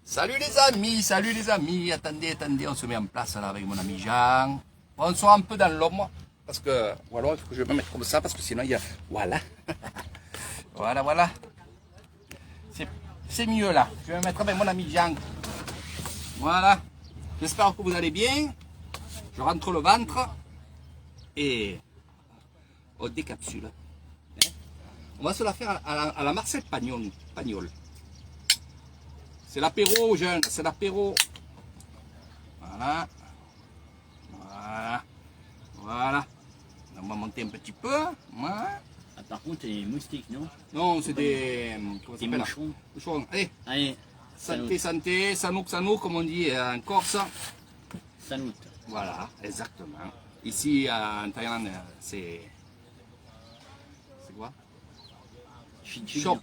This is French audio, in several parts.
Salut les amis, attendez, on se met en place là avec mon ami Jean. On soit un peu dans l'ombre, parce que, ou alors il faut que je me mette comme ça, parce que sinon il y a, voilà. voilà. C'est mieux là, je vais me mettre avec mon ami Jean. Voilà, j'espère que vous allez bien. Je rentre le ventre et on décapsule. On va se la faire à la Marcel Pagnol. C'est l'apéro, jeune, c'est l'apéro. Voilà. On va monter un petit peu. Voilà. Ah, par contre, c'est des moustiques, non? Non, c'est des... Comment ça s'appelle? Moucherons. Moucherons. Allez. Santé. Santé, sanouk, comme on dit en Corse. Sanout. Voilà, exactement. Ici, en Thaïlande, c'est... C'est quoi? Choc,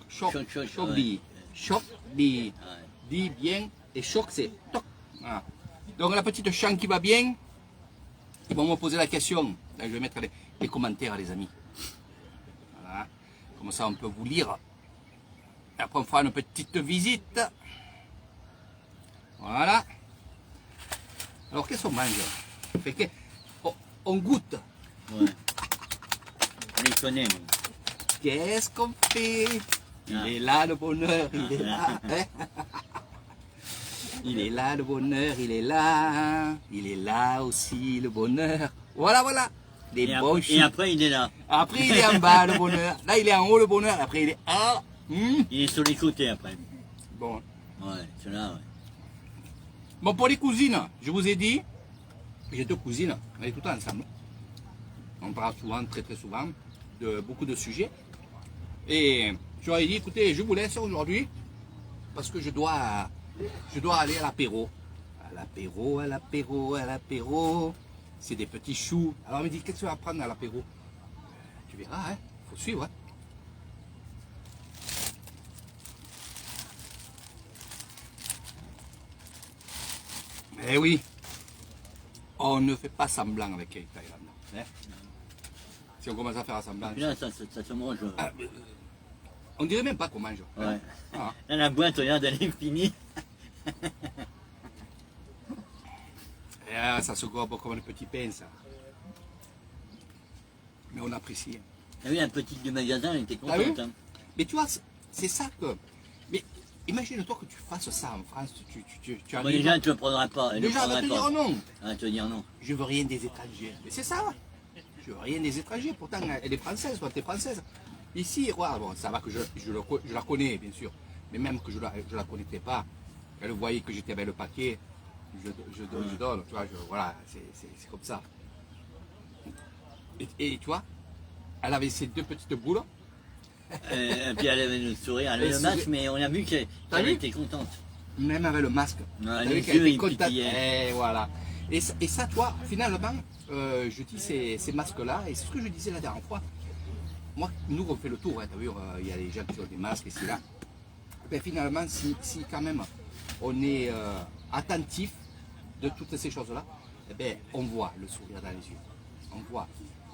bi. Dit bien, et choc, c'est toc. Voilà. Donc la petite Chang qui va bien, ils vont me poser la question. Là, je vais mettre les commentaires, les amis. Voilà. Comme ça, on peut vous lire. Et après, on fera une petite visite. Voilà. Alors, qu'est-ce qu'on mange? On goûte. Ouais. On les connaît, nous. Qu'est-ce qu'on fait? Il est là, le bonheur, il est là. Il est là, le bonheur, il est là. Il est là aussi, le bonheur. Voilà. Et après, il est là. Après, il est en bas, le bonheur. Là, il est en haut, le bonheur. Après, il est... Il est sur les côtés, après. Bon. Ouais, ceux-là, ouais. Bon, pour les cousines, je vous ai dit, j'ai deux cousines, on est tout le temps ensemble. On parle souvent, très souvent, de beaucoup de sujets. Et je leur ai dit, écoutez, je vous laisse aujourd'hui, parce que je dois aller à l'apéro. À l'apéro. C'est des petits choux. Alors, il me dit, qu'est-ce que tu vas prendre à l'apéro? Tu verras, hein, faut suivre. Hein. Eh oui, on ne fait pas semblant avec les Thaïlandais. Hein. Si on commence à faire semblant. Puis là, ça se mange. On dirait même pas qu'on mange. Ouais. Hein. Ah. Là, la boîte, regarde, elle est finie. Ça se gobe comme un petit pain, ça. Mais on apprécie. T'as vu, la petite du magasin, elle était contente. Hein. Mais tu vois, c'est ça que... Mais imagine-toi que tu fasses ça en France. Tu Bon, les gens, tu ne le prendras pas. Les gens vont te dire non. Ah, te dire non. Je veux rien des étrangers. Mais c'est ça. Je veux rien des étrangers. Pourtant, elle est française, toi, tu es française. Ici, ouais, bon, ça va que je la connais, bien sûr. Mais même que je la connaissais pas, elle voyait que j'étais avec le paquet, je donne, tu vois, voilà, c'est comme ça. Et tu vois, elle avait ces deux petites boules. Et puis elle avait le sourire, elle avait le masque, mais on a vu qu'elle était contente. Même avec le masque. Non, Elle les était yeux, ils contente. pitillaient. Et voilà. Et ça, toi, finalement, je dis ces masques-là, et c'est ce que je disais la dernière fois. Moi, nous, on fait le tour, hein, t'as vu, il y a des gens qui ont des masques ici, là. Ben, finalement, si quand même on est attentif de toutes ces choses-là, eh ben, on voit le sourire dans les yeux.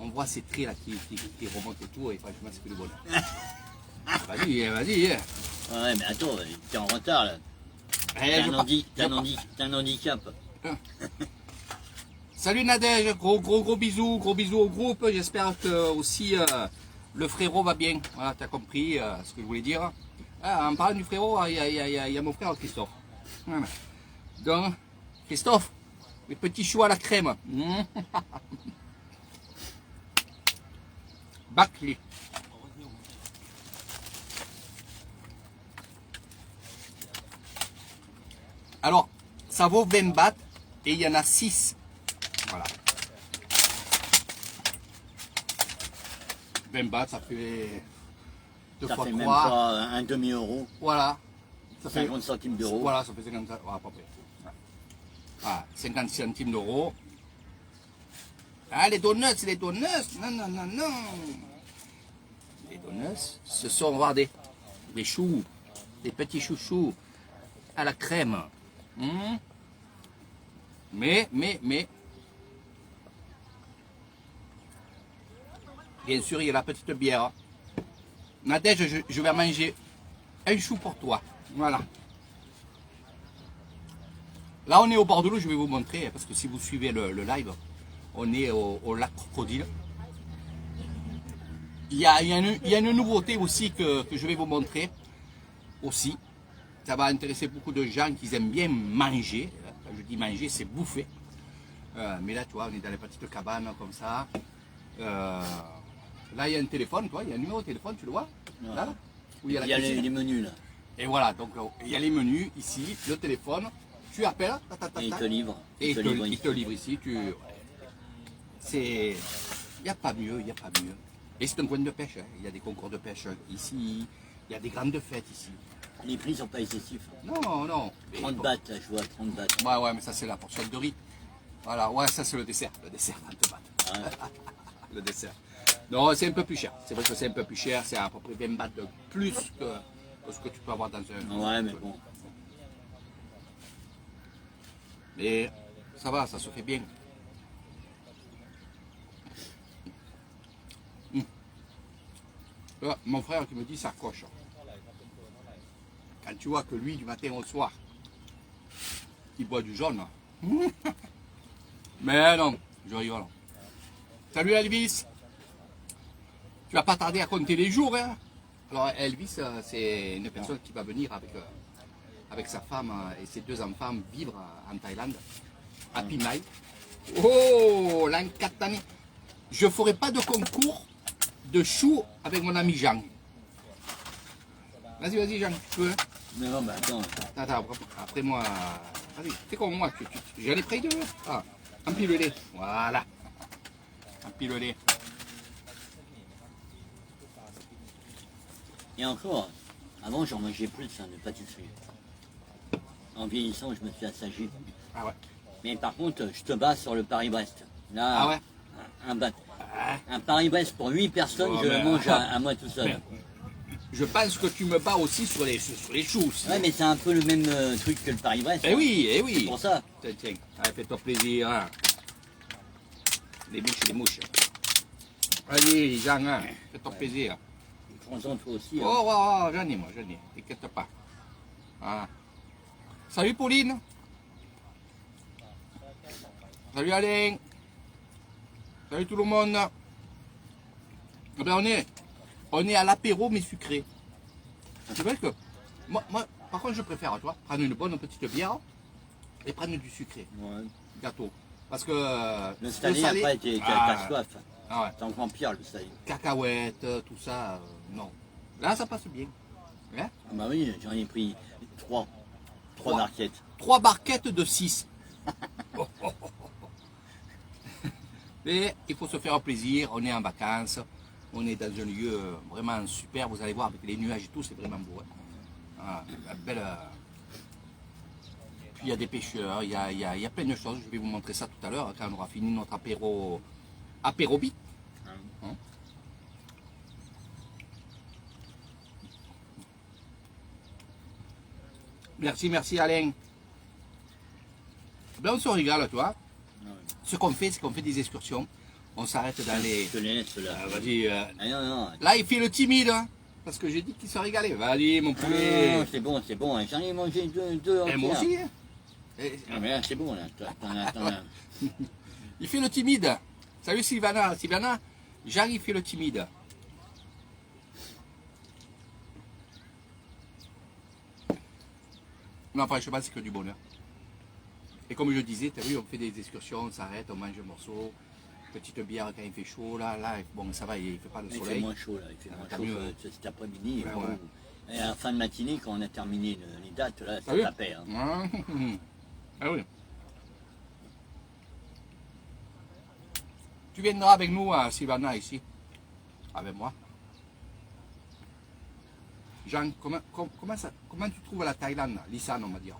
On voit ces traits là qui remontent et tout, et franchement, c'est que du bonheur. Vas-y. Ouais, mais attends, t'es en retard là. T'as un handicap. Salut Nadège, gros bisous au groupe. J'espère que aussi le frérot va bien. Voilà, t'as compris ce que je voulais dire. Ah, en parlant du frérot, il y a mon frère Christophe. Voilà. Donc, Christophe, les petits choux à la crème. Baclé. Alors, ça vaut 20 bahts et il y en a 6. Voilà. 20 bahts, ça fait 2 Ça fois fait 3. même pas un demi-euro. Voilà. Ça 50 centimes d'euros. Voilà, ça fait 50 centimes. Voilà, à peu près. Voilà, 50 centimes d'euros. Ah, les donuts. Non. Les donuts, ce sont, regardez, des choux, des petits chouchous à la crème. Mais, bien sûr, il y a la petite bière. Nadège, je vais manger un chou pour toi. Voilà. Là, on est au bord de l'eau, je vais vous montrer, parce que si vous suivez le live, on est au lac Crocodile. Il y a une nouveauté aussi que je vais vous montrer aussi. Ça va intéresser beaucoup de gens qui aiment bien manger. Quand je dis manger, c'est bouffer. Mais là, tu vois, on est dans les petites cabanes comme ça. Là, il y a un téléphone, toi, il y a un numéro de téléphone, tu le vois? Là, là, où il y a, Il y a les menus là. Et voilà, donc il y a les menus ici, le téléphone, tu appelles, Et ils te livrent. et il te livre ici. Il n'y a pas mieux, il n'y a pas mieux. Et c'est un coin de pêche, hein. Il y a des concours de pêche ici, il y a des grandes fêtes ici. Les prix sont pas excessifs. Non, non. 30 bahts, là, je vois 30 bahts. Ouais, mais ça c'est la portion de riz. Voilà, ouais, ça c'est le dessert, 30 bahts. Ouais. Le dessert. Non, c'est un peu plus cher. C'est vrai que c'est un peu plus cher, c'est à peu près 20 bahts de plus que ce que tu peux avoir dans un... Ouais, mais bon. Mais ça va, ça se fait bien. Là, mon frère qui me dit ça coche. Quand tu vois que lui, du matin au soir, il boit du jaune. Mais non, je rigole. Salut Elvis. Tu vas pas tarder à compter les jours. Hein. Alors Elvis, c'est une personne qui va venir avec sa femme et ses 2 enfants vivre en Thaïlande, à Pinay. Oh, l'an 4 années. Je ne ferai pas de concours de choux avec mon ami Jean. Vas-y Jean, tu peux. Non, bah attends. Attends, après moi, vas-y, fais comme moi, j'en ai pris 2. Ah, empile-les, voilà. Empile-les. Et encore, avant j'en mangeais plus hein, de pâtisserie. En vieillissant, je me suis assagi. Ah ouais. Mais par contre, je te bats sur le Paris-Brest. Là, Ah ouais. un Paris-Brest pour 8 personnes, Oh, je mais- le mange à moi tout seul. Je pense que tu me bats aussi sur les choux aussi. Ouais, mais c'est un peu le même truc que le Paris-Brest. Eh hein. oui, eh C'est oui. pour ça. Tiens, allez, fais-toi plaisir. Hein. Les mouches. Allez, Jean, hein, fais-toi plaisir. Prends-en toi aussi. hein. Oh, j'en ai moi, t'inquiète pas. Voilà. Salut Pauline. Salut Alain. Salut tout le monde. Eh ben, on est à l'apéro mais sucré. C'est vrai que moi, par contre, je préfère, toi, prendre une bonne petite bière et prendre du sucré, Ouais. gâteau. Parce que Le salé, après, t'as soif. ah ouais, T'es encore pire le salé. cacahuètes, tout ça, non. Là, ça passe bien. Hein? Ah bah oui, j'en ai pris 3. 3 barquettes. 3 barquettes de 6. Mais il faut se faire plaisir, on est en vacances, on est dans un lieu vraiment super, vous allez voir avec les nuages et tout, c'est vraiment beau. Hein. Ah, la belle, Puis il y a des pêcheurs, il y a plein de choses, je vais vous montrer ça tout à l'heure quand on aura fini notre apérobit. Hein? Merci Alain. Ben, on se régale, toi. Ouais. Ce qu'on fait, c'est qu'on fait des excursions. On s'arrête dans les... Je te les laisse là. Vas-y. Ah non. Là, il fait le timide, hein, parce que j'ai dit qu'il se régalait. Vas-y, mon poulet. Non, c'est bon. J'en ai mangé deux Et moi entières. aussi. Hein. Ah, mais là, c'est bon, là. T'en as. Il fait le timide. Salut Sylvana. Sylvana, Jean, il fait le timide. Non, franchement, c'est que du bonheur. Et comme je disais, tu as vu, on fait des excursions, on s'arrête, on mange un morceau, petite bière quand il fait chaud, là, bon, ça va, il ne fait pas le Il fait soleil. moins chaud, là. Il fait moins T'as chaud mieux, hein. cet après-midi. Ouais, Bon. ouais. Et à la fin de matinée, quand on a terminé les dates, là, T'as ça vu tapait. Hein. Ah oui. Tu viendras avec nous à Sylvana ici, avec moi. Jean, comment tu trouves la Thaïlande, l'Isan, on va dire?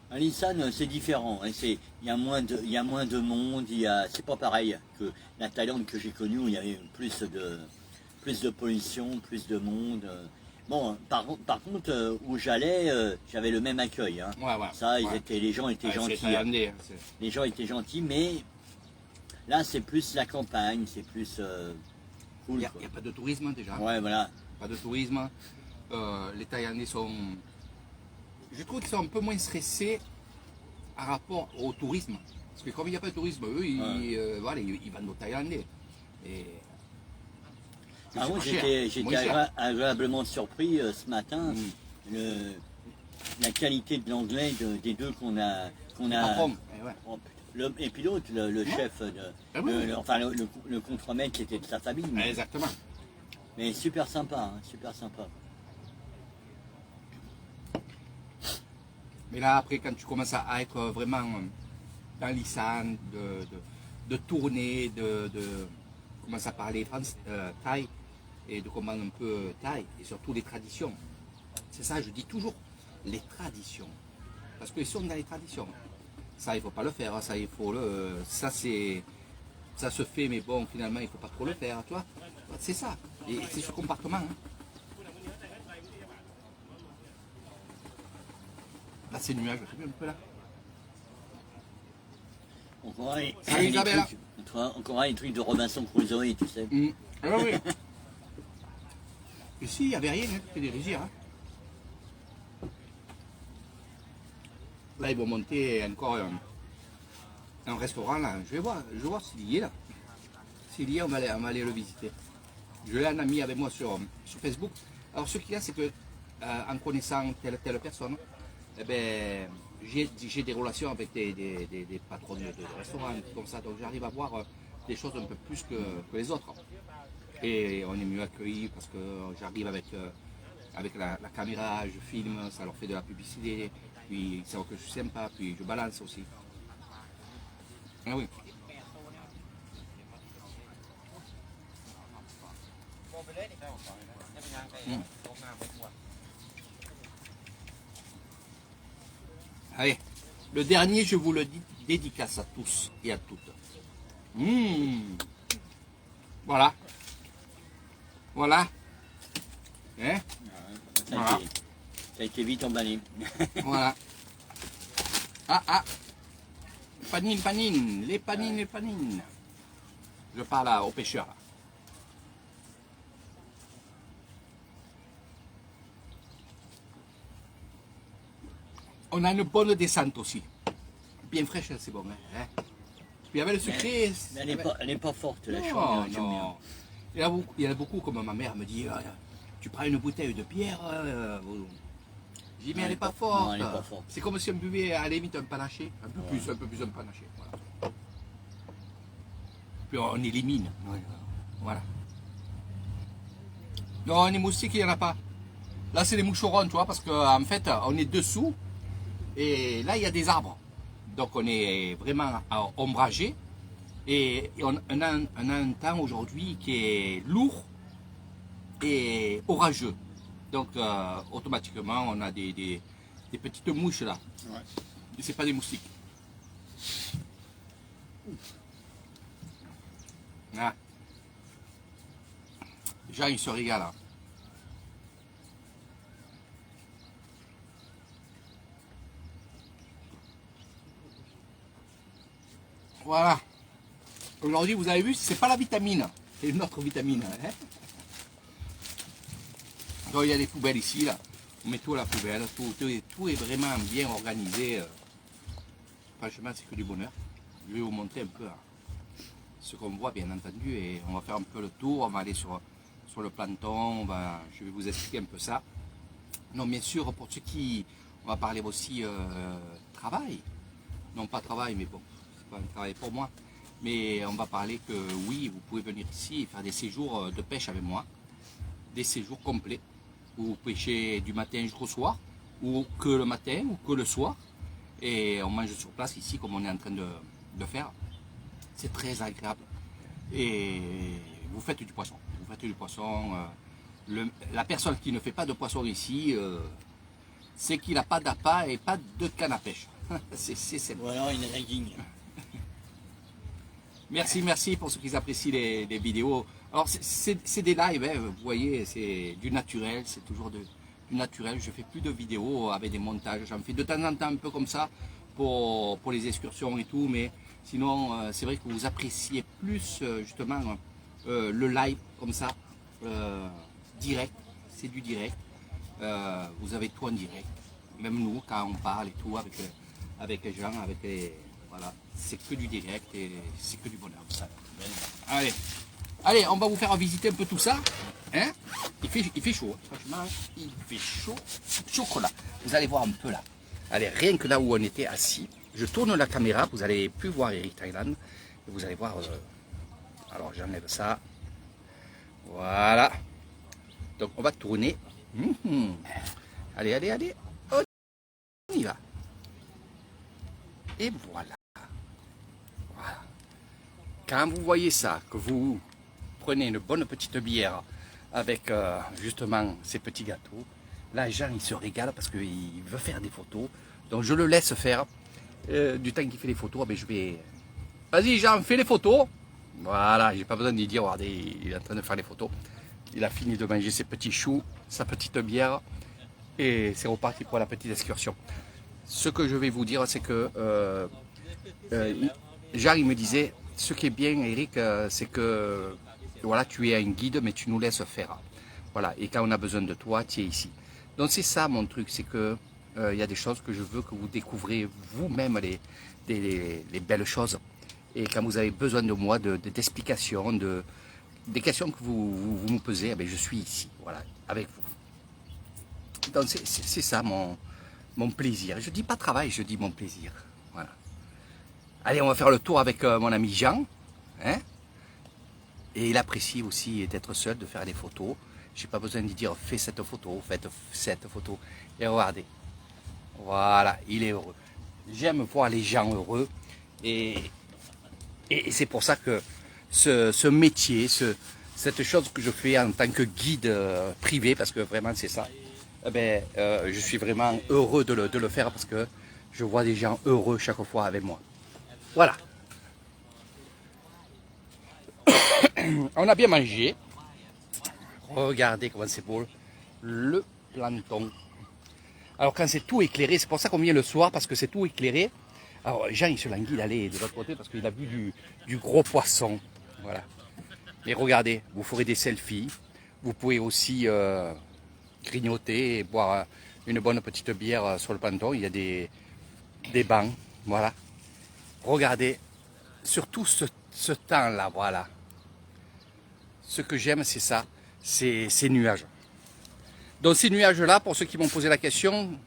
À Lissan, c'est différent. Hein. Il y a moins de monde. C'est pas pareil que la Thaïlande que j'ai connue où il y avait plus de pollution, plus de monde. Bon, par contre, où j'allais, j'avais le même accueil. Hein. Ouais. Ça, ouais. les gens étaient Ouais, gentils. c'est thaïlandais, hein, Les gens étaient gentils, mais là, c'est plus la campagne, c'est plus Il cool. n'y a quoi. pas de tourisme déjà. Ouais, voilà. Pas de tourisme. Les Thaïlandais sont... Je trouve qu'ils sont un peu moins stressés en rapport au tourisme. Parce que comme il n'y a pas de tourisme, eux, voilà, ils vendent aux Thaïlandais. Et Ah, moi, c'est pas cher, j'étais moins cher. agréablement surpris ce matin. Mm. La qualité de l'anglais des deux qu'on a. Patron, ouais. Oh, et puis l'autre, le chef, Ah oui. enfin le contremaître qui était de sa famille. Exactement. Mais super sympa, hein, super sympa. Mais là, après, quand tu commences à être vraiment dans l'ISAN, de tourner, de commencer à parler thaï, et de comprendre un peu thaï, et surtout les traditions. C'est ça, je dis toujours, les traditions. Parce qu'ils sont dans les traditions. Ça, il ne faut pas le faire, ça, il faut le... Ça, se fait, mais bon, finalement, il ne faut pas trop le faire, tu vois. C'est ça, et c'est ce comportement. Hein. Là, c'est nuage, je un peu là. Salut, Isabelle. Encore un truc de Robinson Crusoe, tu sais. Ah oui. Ici, il n'y avait rien, hein, c'était des rizières. Hein. Là, ils vont monter encore un restaurant, là. Je vais voir s'il y est, là. S'il y est, on va aller le visiter. Je l'ai un ami avec moi sur Facebook. Alors, ce qu'il y a, c'est que, en connaissant telle personne, eh ben, j'ai des relations avec des patrons de restaurants, comme ça. Donc, j'arrive à voir des choses un peu plus que les autres. Et on est mieux accueillis parce que j'arrive avec la caméra, je filme, ça leur fait de la publicité, puis ils savent que je suis sympa, puis je balance aussi. Ah oui. Allez, le dernier, je vous le dis, dédicace à tous et à toutes. Voilà. Voilà. Hein? Ça a été vite emballé. Voilà. Panine. Les panines. Je parle aux pêcheurs. Là. On a une bonne descente aussi. Bien fraîche, c'est bon. Hein? Puis avec le sucré. Mais elle n'est pas forte, la non, chambre. J'aime bien. non. Il y en a beaucoup, comme ma mère me dit, tu prends une bouteille de bière. Je dis, mais elle n'est pas forte. Non, elle n'est pas forte. C'est comme si on buvait à la limite un panaché. Un peu plus un panaché. Voilà. Puis on élimine. Voilà. Non, les moustiques, il n'y en a pas. Là, c'est les moucherons, tu vois, parce qu'en fait, on est dessous. Et là, il y a des arbres. Donc, on est vraiment ombragé. Et on a un temps aujourd'hui qui est lourd et orageux. Donc, automatiquement, on a des petites mouches là. Ouais. Et ce n'est pas des moustiques. Ah. Les gens, ils se régalent. Hein. Voilà. Aujourd'hui, vous avez vu, c'est pas la vitamine, c'est une autre vitamine. Hein. Donc, il y a des poubelles ici, là. On met tout à la poubelle, tout est vraiment bien organisé. Franchement, c'est que du bonheur. Je vais vous montrer un peu ce qu'on voit, bien entendu, et on va faire un peu le tour. On va aller sur le planton, je vais vous expliquer un peu ça. Non, bien sûr, pour ceux qui... On va parler aussi travail. Non, pas travail, mais bon, c'est pas un travail pour moi. Mais on va parler que oui, vous pouvez venir ici et faire des séjours de pêche avec moi. Des séjours complets. Où vous pêchez du matin jusqu'au soir, ou que le matin, ou que le soir. Et on mange sur place ici, comme on est en train de faire. C'est très agréable. Et vous faites du poisson. Vous faites du poisson. La personne qui ne fait pas de poisson ici, c'est qu'il n'a pas d'appât et pas de canne à pêche. C'est simple. Ou alors une rigging. Merci pour ceux qui apprécient les vidéos. Alors c'est des lives, hein, vous voyez, c'est du naturel, c'est toujours du naturel. Je fais plus de vidéos avec des montages, j'en fais de temps en temps un peu comme ça pour les excursions et tout, mais sinon c'est vrai que vous appréciez plus justement le live comme ça, direct, c'est du direct. Vous avez tout en direct, même nous quand on parle et tout avec Jean, avec les... Voilà, c'est que du direct et c'est que du bonheur. Ça. Allez. Allez, on va vous faire visiter un peu tout ça. Hein, il fait chaud, franchement, il fait chaud. Chocolat. Vous allez voir un peu là. Allez, rien que là où on était assis, je tourne la caméra, vous allez plus voir Eric Thailand. Vous allez voir... alors j'enlève ça. Voilà. Donc on va tourner. Allez, allez, allez. On y va. Et voilà. Voilà. Quand vous voyez ça, que vous prenez une bonne petite bière avec justement ces petits gâteaux, là Jean il se régale parce qu'il veut faire des photos. Donc je le laisse faire. Du temps qu'il fait les photos, je vais... Vas-y Jean, fais les photos. Voilà, j'ai pas besoin de lui dire, regardez, il est en train de faire les photos. Il a fini de manger ses petits choux, sa petite bière, et c'est reparti pour la petite excursion. Ce que je vais vous dire, c'est que Jean, il me disait, ce qui est bien, Eric, c'est que voilà, tu es un guide, mais tu nous laisses faire. Voilà, et quand on a besoin de toi, tu es ici. Donc c'est ça mon truc, c'est que il y a des choses que je veux que vous découvrez vous-même les belles choses. Et quand vous avez besoin de moi, d'explications, des questions que vous me posez, je suis ici, voilà, avec vous. Donc c'est ça mon plaisir. Je dis pas travail, je dis mon plaisir. Voilà. Allez, on va faire le tour avec mon ami Jean. Hein, et il apprécie aussi d'être seul, de faire des photos. J'ai pas besoin de lui dire fais cette photo, faites cette photo. Et regardez. Voilà, il est heureux. J'aime voir les gens heureux. Et c'est pour ça que ce métier, cette chose que je fais en tant que guide privé, parce que vraiment c'est ça, je suis vraiment heureux de le faire parce que je vois des gens heureux chaque fois avec moi. Voilà. On a bien mangé. Regardez comment c'est beau. Le plancton. Alors quand c'est tout éclairé, c'est pour ça qu'on vient le soir, parce que c'est tout éclairé. Alors Jean il se languit d'aller de l'autre côté parce qu'il a vu du gros poisson. Voilà. Et regardez, vous ferez des selfies. Vous pouvez aussi grignoter et boire une bonne petite bière sur le plancton. Il y a des bancs. Voilà. Regardez, surtout ce temps-là, voilà. Ce que j'aime, c'est ça, c'est ces nuages. Donc ces nuages-là, pour ceux qui m'ont posé la question,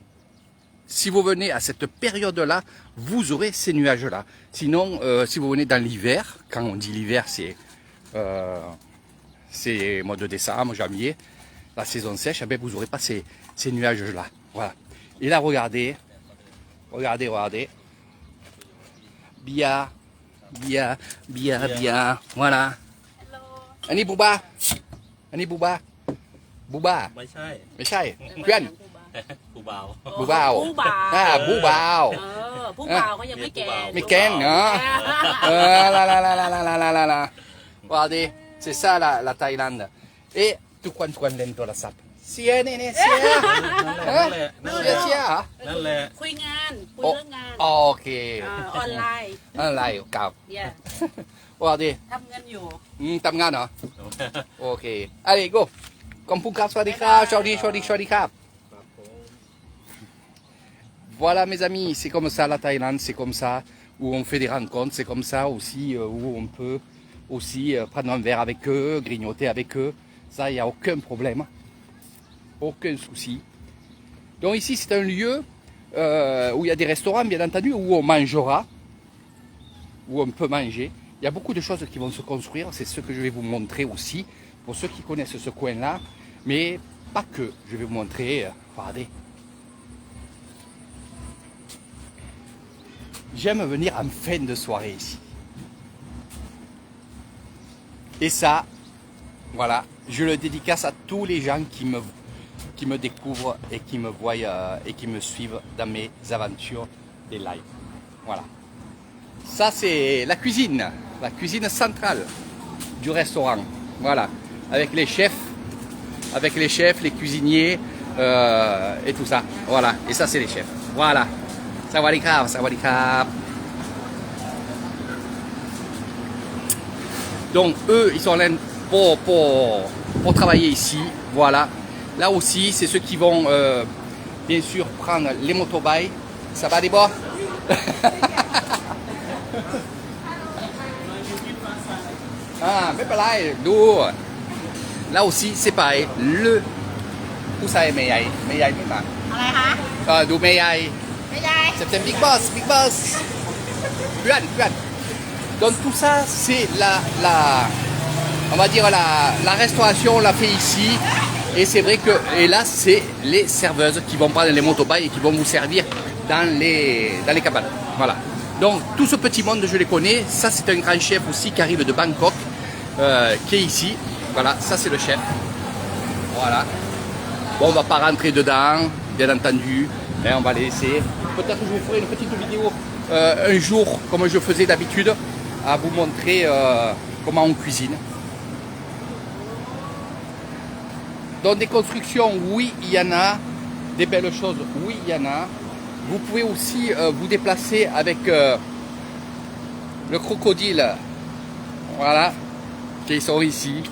si vous venez à cette période-là, vous aurez ces nuages-là. Sinon, si vous venez dans l'hiver, quand on dit l'hiver, c'est mois de décembre, janvier, la saison sèche, vous n'aurez pas ces nuages-là. Voilà. Et là, regardez. Bien. Voilà. Ani Bouba. Bouba. ไม่ใช่ เพื่อน ผู้บ่าว บูบ่าว ผู้บ่าว บูบ่าว ผู้บ่าวเขายังไม่แก่ ไม่แกงเนาะlà. Regardez, c'est ça la Thaïlande. Et tout quanto lento la sap. Sia. นั่นแหละนั่นแหละ Sia. นั่นแหละ คุยงานคุยเรื่องงาน Ok. ออนไลน์ Online, cào. เนี่ย Regardez. ทำเงินอยู่ Tầm ngan hả? Ok. Allez, go. Comme pour Cap, Shawdi Cap. Voilà mes amis, c'est comme ça la Thaïlande, c'est comme ça où on fait des rencontres, c'est comme ça aussi où on peut aussi prendre un verre avec eux, grignoter avec eux. Ça, il n'y a aucun problème, aucun souci. Donc ici, c'est un lieu où il y a des restaurants, bien entendu, où on mangera, où on peut manger. Il y a beaucoup de choses qui vont se construire, c'est ce que je vais vous montrer aussi, pour ceux qui connaissent ce coin-là, mais pas que. Je vais vous montrer, regardez. J'aime venir en fin de soirée ici. Et ça, voilà, je le dédicace à tous les gens qui me découvrent et qui me voient et qui me suivent dans mes aventures des lives. Voilà. Ça, c'est la cuisine centrale du restaurant. Voilà, avec les chefs, les cuisiniers et tout ça. Voilà, et ça, c'est les chefs. Voilà. Sawadee krap. Donc eux, ils sont là pour travailler ici. Voilà. Là aussi, c'est ceux qui vont bien sûr prendre les motobikes. Ça va des bois? Ah, mais pareil, d'où là aussi c'est pareil. Le où ça est Meyai mais pas. อะไรคะ Du Meyai. ไม่ได้ C'est un big boss, big boss. Puan, puan. Donc tout ça, c'est on va dire la restauration, on l'a fait ici. Et c'est vrai que, et là, c'est les serveuses qui vont prendre les motorbikes et qui vont vous servir dans les cabanes. Voilà. Donc tout ce petit monde, je les connais. Ça, c'est un grand chef aussi qui arrive de Bangkok, qui est ici. Voilà, ça c'est le chef. Voilà. Bon, on va pas rentrer dedans, bien entendu. Mais on va les laisser. Peut-être que je vous ferai une petite vidéo un jour, comme je faisais d'habitude, à vous montrer comment on cuisine. Donc des constructions, oui, il y en a. Des belles choses, oui, il y en a. Vous pouvez aussi vous déplacer avec le crocodile. Voilà, qui sont ici.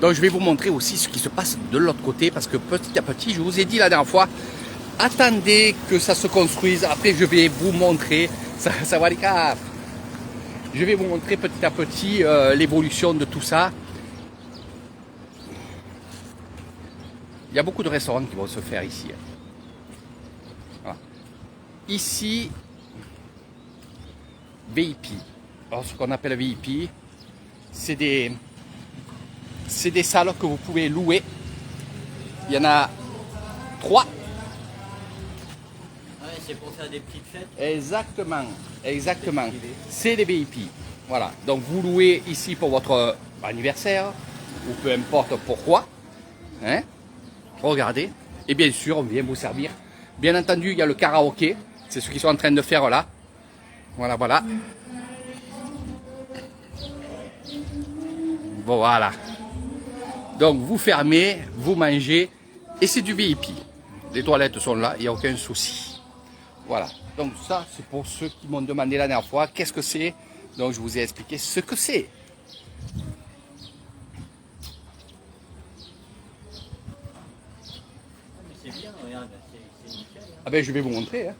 Donc je vais vous montrer aussi ce qui se passe de l'autre côté, parce que petit à petit, je vous ai dit la dernière fois, attendez que ça se construise. Après, je vais vous montrer. Ça va les cas. Je vais vous montrer petit à petit l'évolution de tout ça. Il y a beaucoup de restaurants qui vont se faire ici. Voilà. Ici, VIP. Alors, ce qu'on appelle VIP, c'est des salles que vous pouvez louer. Il y en a 3. Ouais, c'est pour faire des petites fêtes. Exactement, exactement. C'est des VIP. Voilà. Donc vous louez ici pour votre anniversaire ou peu importe pourquoi. Hein? Regardez. Et bien sûr, on vient vous servir. Bien entendu, il y a le karaoké. C'est ce qu'ils sont en train de faire là. Voilà, voilà. Voilà. Donc vous fermez, vous mangez et c'est du VIP. Les toilettes sont là, il n'y a aucun souci. Voilà. Donc ça, c'est pour ceux qui m'ont demandé la dernière fois qu'est-ce que c'est. Donc je vous ai expliqué ce que c'est. Mais c'est bien, regarde, c'est nickel. Hein. Ah ben je vais vous montrer. Hein.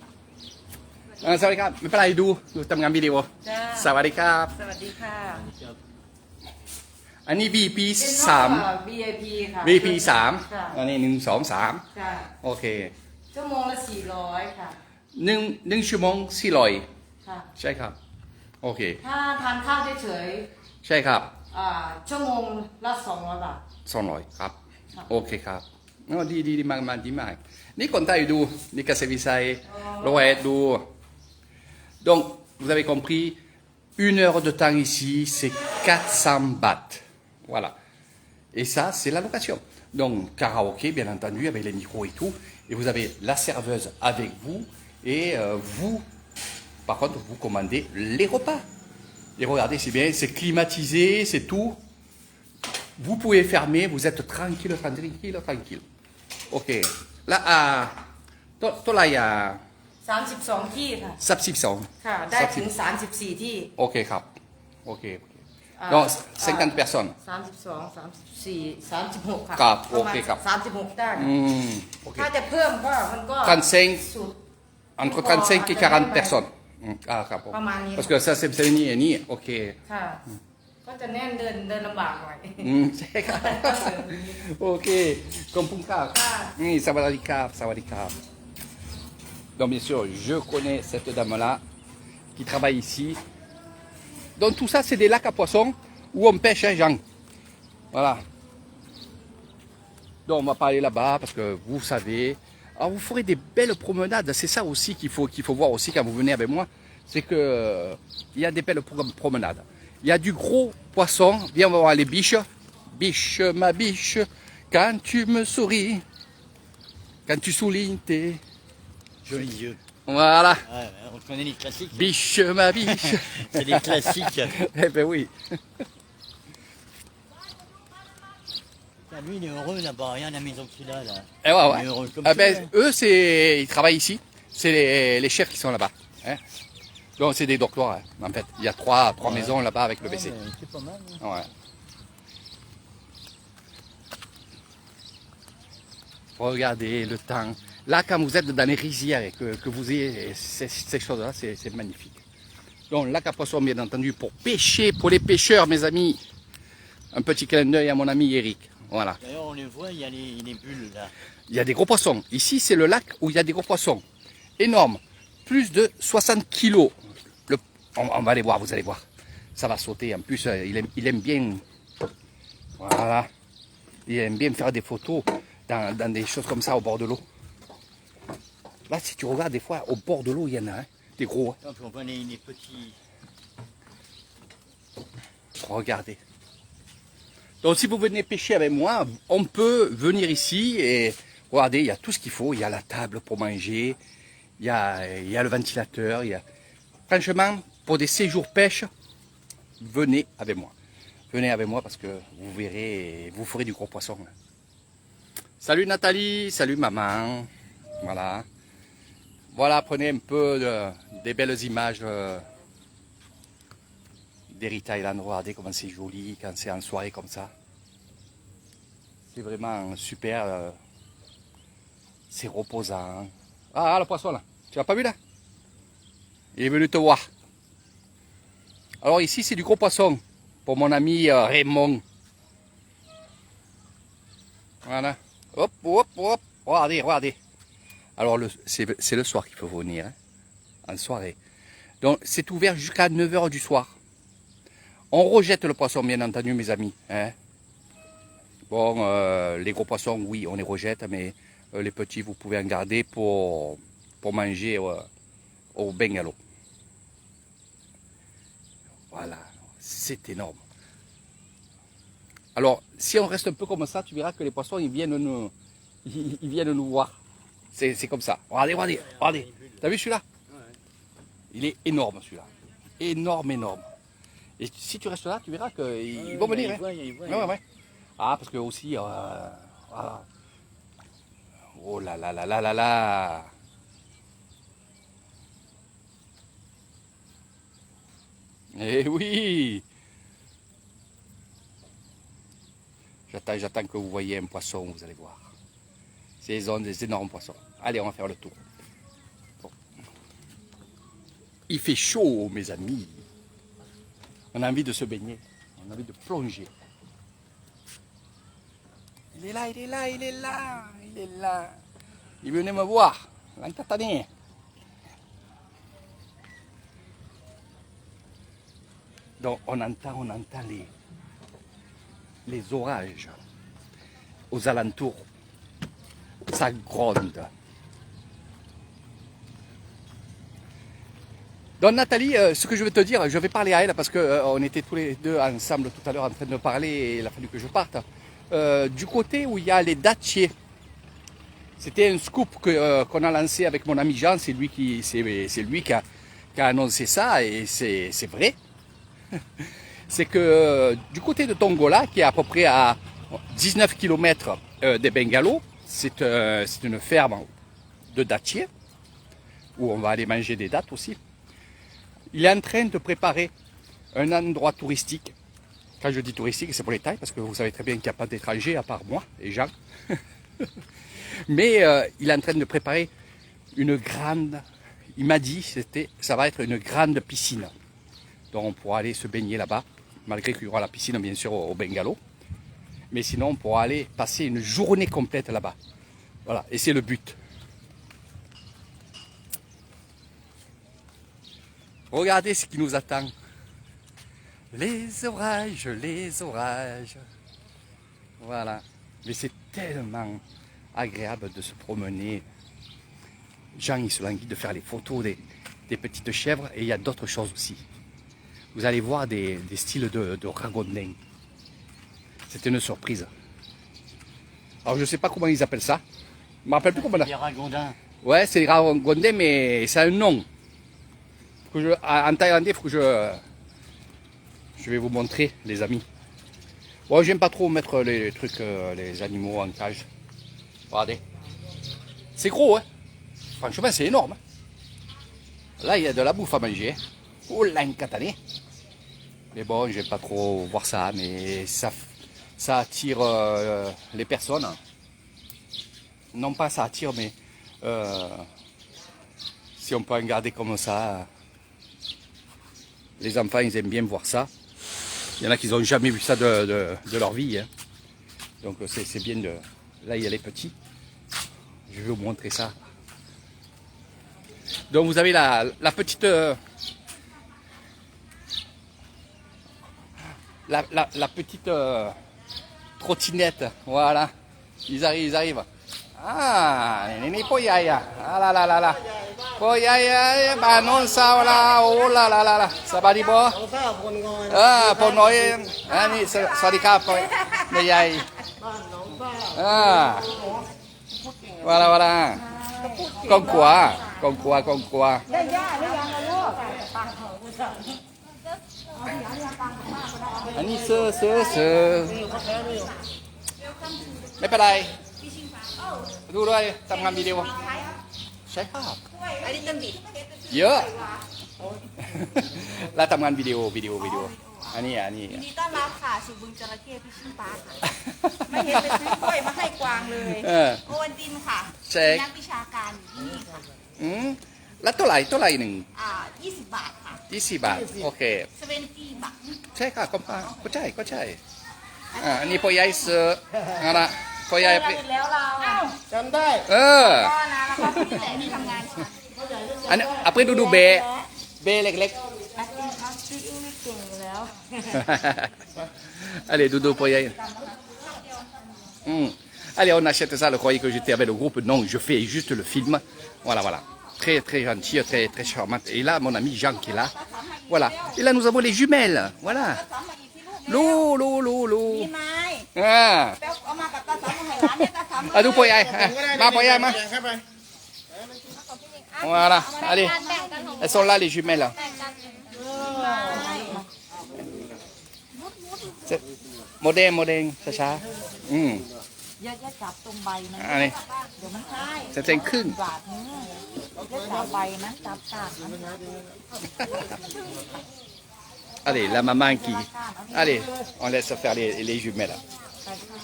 Ah, สวัสดีครับไม่เป็นไรดูทำงานวิดีโอ จ้า สวัสดีครับ สวัสดีค่ะ อันนี้ VIP เป็น สาม VIP ค่ะ VIP สาม ค่ะ อันนี้1 2 3 ค่ะ โอเค ชั่วโมงละ400ค่ะ 1 ชั่วโมง400 ค่ะ ใช่ครับโอเค ถ้าทานข้าวเฉย ใช่ครับ ๆชั่วโมงละ200 บาท 200ครับ ครับ โอเคครับอ๋อดีมากดีมากนี่คนไทยดูนี่ก็เซวิไซโรเอตดู donc vous avez compris 1 heure de temps ici c'est 400 bahts voilà et ça c'est la location donc karaoké bien entendu avec les micros et tout et vous avez la serveuse avec vous et vous par contre vous commandez les repas et regardez c'est bien c'est climatisé c'est tout. Vous pouvez fermer, vous êtes tranquille. Ok. Là, toi là, il y a 32 ที่ค่ะ 32. ค่ะ ได้ถึง 34 ที่ Ok, crap. Ok. Donc, 50 personnes. 32 34 36 ค่ะ ครับ ประมาณ โอเคครับ 36 ได้ค่ะ Ok. ถ้าจะเพิ่มก็มันก็ 35, สูตร entre 35 et 40 personnes. Ah, crap. ประมาณนี้ Parce que ça, c'est ni et ni. Ok. ค่ะ ก็จะแน่นเดินลำบากหน่อย C'est grave. Ok. Comme pour ça. Sawadikap. Donc, bien sûr, je connais cette dame-là qui travaille ici. Donc, tout ça, c'est des lacs à poissons où on pêche, hein, Jean. Voilà. Donc, on va pas aller là-bas parce que vous savez. Alors, vous ferez des belles promenades. C'est ça aussi qu'il faut voir aussi quand vous venez avec moi. C'est que il y a des belles promenades. Il y a du gros poisson. Viens, on va voir les biches. Biche, ma biche, quand tu me souris, quand tu soulignes tes... Jolis yeux. Voilà. Ouais, on connaît les classiques. Biche, ma biche. C'est des classiques. Eh ben oui. Lui, il est heureux là-bas, regarde la maison qu'il a là. Eh ouais, Il est heureux comme Ah tout, ben, hein. eux, ils travaillent ici. C'est les chefs qui sont là-bas. Hein. Donc, c'est des docteurs, hein, en fait. Il y a trois maisons là-bas avec le Ouais, WC. mais c'est pas mal. Hein. Ouais. Regardez le temps, Là, quand vous êtes dans les rizières et que vous ayez ces choses-là, c'est magnifique. Donc, lac à poissons, bien entendu, pour pêcher, pour les pêcheurs, mes amis. Un petit clin d'œil à mon ami Eric. Voilà. D'ailleurs, on les voit, il y a les bulles là. Il y a des gros poissons. Ici, c'est le lac où il y a des gros poissons. Énorme. Plus de 60 kilos. On va aller voir, vous allez voir. Ça va sauter. En plus, il aime bien. Voilà. Il aime bien faire des photos dans des choses comme ça au bord de l'eau. Là, si tu regardes, des fois, au bord de l'eau, il y en a hein, des gros. Hein. Donc, on voit les petits. Regardez. Donc, si vous venez pêcher avec moi, on peut venir ici et regardez, il y a tout ce qu'il faut. Il y a la table pour manger, il y a le ventilateur. Franchement, pour des séjours pêche, venez avec moi. Venez avec moi parce que vous verrez, vous ferez du gros poisson. Salut Nathalie, salut maman. Voilà. Voilà, prenez un peu des belles images d'Erita Island. Regardez comment c'est joli quand c'est en soirée comme ça. C'est vraiment super. C'est reposant. Ah, le poisson là. Tu l'as pas vu là? Il est venu te voir. Alors ici, c'est du gros poisson. Pour mon ami Raymond. Voilà. Hop, hop, hop. Regardez, regardez. Alors, c'est le soir qu'il faut venir. Hein, en soirée. Donc, c'est ouvert jusqu'à 9 h du soir. On rejette le poisson, bien entendu, mes amis. Hein. Bon, les gros poissons, oui, on les rejette. Mais les petits, vous pouvez en garder pour manger au bungalow. Voilà. C'est énorme. Alors, si on reste un peu comme ça, tu verras que les poissons, ils viennent nous voir. C'est comme ça. Regardez, regardez, regardez. T'as vu celui-là? Il est énorme, celui-là. Énorme, énorme. Et si tu restes là, tu verras qu'ils vont venir. Ouais. Ah, parce que aussi... voilà. Oh là là là là là là. Eh oui. J'attends que vous voyez un poisson, vous allez voir. C'est des énormes poissons. Allez, on va faire le tour. Bon. Il fait chaud, mes amis. On a envie de se baigner. On a envie de plonger. Il est là, il est là, il est là, il est là. Il venait me voir, l'encatané. Donc on entend les orages aux alentours. Ça gronde. Donc Nathalie, ce que je veux te dire, je vais parler à elle parce qu'on était tous les deux ensemble tout à l'heure en train de parler et il a fallu que je parte. Du côté où il y a les dattiers, c'était un scoop qu'on a lancé avec mon ami Jean, c'est lui qui a annoncé ça et c'est vrai. C'est que du côté de Tongola, qui est à peu près à 19 km des bungalows, c'est une ferme de dattiers, où on va aller manger des dattes aussi. Il est en train de préparer un endroit touristique. Quand je dis touristique, c'est pour les Thaïs, parce que vous savez très bien qu'il n'y a pas d'étrangers à part moi et Jean. Mais il est en train de préparer une grande, il m'a dit, ça va être une grande piscine. Donc on pourra aller se baigner là-bas, malgré qu'il y aura la piscine bien sûr au bungalow. Mais sinon on pourra aller passer une journée complète là-bas. Voilà, et c'est le but. Regardez ce qui nous attend. Les orages, les orages. Voilà. Mais c'est tellement agréable de se promener. Jean, il se languit de faire les photos des petites chèvres et il y a d'autres choses aussi. Vous allez voir des styles de ragondins. C'était une surprise. Alors je ne sais pas comment ils appellent ça. Je ne me rappelle plus comment on a. Les ragondins. Ouais, c'est les ragondins, mais c'est un nom. En thaïlandais, il faut que je vais vous montrer, les amis. Bon, j'aime pas trop mettre les trucs, les animaux en cage. Regardez. C'est gros, hein. Franchement, c'est énorme. Hein. Là, il y a de la bouffe à manger. Hein. Oh, l'encatané. Mais bon, j'aime pas trop voir ça, mais ça attire les personnes. Non pas ça attire, mais si on peut en garder comme ça, les enfants ils aiment bien voir ça. Il y en a qui n'ont jamais vu ça de leur vie. Hein. Donc c'est bien de... Là il y a les petits. Je vais vous montrer ça. Donc vous avez la petite... La petite trottinette. Voilà. Ils arrivent. Ah, ini poyaya. Ah là là là là. Poyaya, bah non ça là. Oh là là là là. Ça va dire bon? Ah, pour noi. Ah, ni swadika poy. Poyaya. Ah. Voilà voilà. Con quoi? Con quoi? Con quoi? ได้ย่าหรือยังล่ะลูก อันนี้เสือไม่เป็นไรดูด้วยทำงานวิดีโอใช่ครับ อันนี้ต้นบิด เยอะ แล้วทำงานวิดีโออันนี้ ยินดีต้อนรับค่ะสู่บึงจระเข้พิชิตปาร์คค่ะไม่เห็นไปซื้อกล้วยมาให้กวางเลย โอวันตินค่ะ เช็ค นักวิชาการอยู่ที่นี่ค่ะ แล้วเท่าไหร่หนึ่ง 20 บาทค่ะ 20 บาทโอเค 20 บาท ใช่ค่ะก็ใช่อันนี้พ่อใหญ่เสืออะไรพ่อใหญ่ เราอีกแล้วเราจำได้ เออ ก็นะแล้วก็พี่แหละที่ทำงานค่ะ อันนี้เอาไปดูเบเล็ก นักกินข้าวซีอิ๊วนี่เก่งอยู่แล้ว ๆ allez doudou pour y aller. Allez, on achète ça. Elle croyait que j'étais avec le groupe. Non, je fais juste le film. Voilà. Très, très gentil, très, très charmante. Et là, mon ami Jean qui est là. Voilà. Et là, nous avons les jumelles. Voilà. L'eau. พี่ไม้ Ah. แป๊บเอามากับตาสามมาให้ร้านเนี่ยตาสาม Ah, d'où pour y aller? Ma pour y aller, ma. Voilà. Allez. Elles sont là, les jumelles. C'est- Modèle, Sacha. อย่าจับตรงใบมัน Allez. เดี๋ยวมันใช่ C'est un crin. บาทนึงอย่าจับใบนะจับกาดมัน Allez, la maman qui... Allez, on laisse faire les jumelles.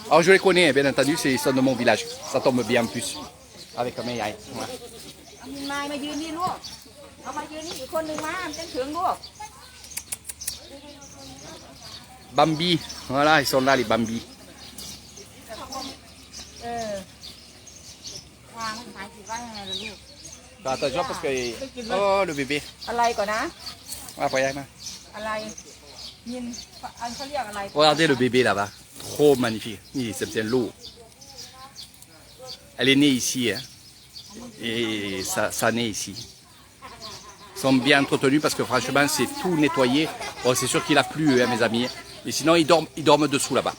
Alors, je les connais, bien entendu, ils sont de mon village. Ça tombe bien en plus. Avec mes yaïs. Ouais. มีไม้มายืนนี่ลูกเอามายืนนี่อีกคนหนึ่งมาเต้นถึงลูก Bambi, voilà, ils sont là, les Bambi. วางหมายถึงว่ายังไงล่ะลูก Attention parce que... Oh, le bébé. อะไรก่อนนะ Ah, pour y aller, ma. อะไรยินอันเขาเรียกอะไร Regardez le bébé là-bas. Trop magnifique. C'est lourd. Elle est née ici. Hein. Et ça naît ici. Ils sont bien entretenus parce que franchement, c'est tout nettoyé. Bon, c'est sûr qu'il a plu, hein, mes amis. Mais sinon, ils dorment dessous là-bas.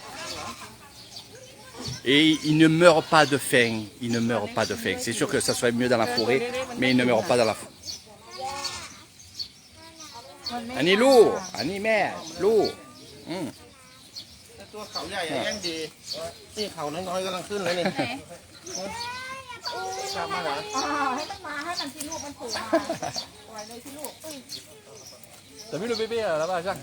Et ils ne meurent pas de faim. C'est sûr que ça serait mieux dans la forêt, mais ils ne meurent pas dans la forêt. อันนี้ลูก อันนี้แม่ ลูก ตัวเขาใหญ่ยังดีนี่เขาน้อยๆกำลังขึ้นเลยนี่กลับมาเหรอ ให้มันมาให้มันที่ลูกมันผูกมาปล่อยเลยที่ลูก T'as vu le bébé là-bas, Jacques?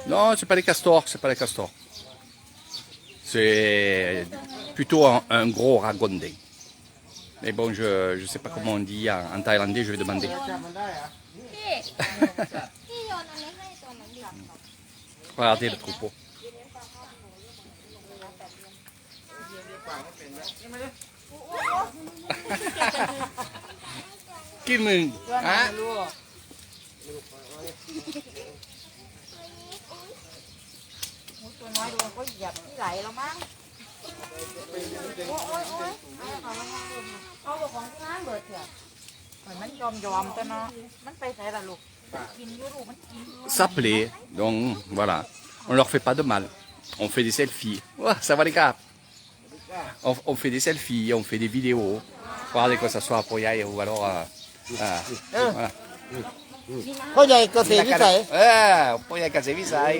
Non, c'est pas les castors, C'est plutôt un gros ragondin. Mais bon, je ne sais pas comment on dit en thaïlandais, je vais demander. จับมันได้เหรอ พี่โยนอันนี้ให้ตัวมันดิ Regardez le troupeau. Kim Mừng, hein? ตัวน้อยดูก็เหยียบที่ไหลแล้วมั้งโอ้ยเขาบอกของที่ร้านเบิดเถอะเหมือนมันยอมแต่เนาะมันไปใส่ละลูกกินอยู่ลูกมันกิน Ça plaît, donc voilà. On leur fait pas de mal. On fait des selfies. Ouais, ça va les gars? On fait des selfies, on fait des vidéos. Regardez que ça soit à Poyaï ou alors... voilà. พ่อใหญ่เกษตรวิสัย Poyaï Kazevisai.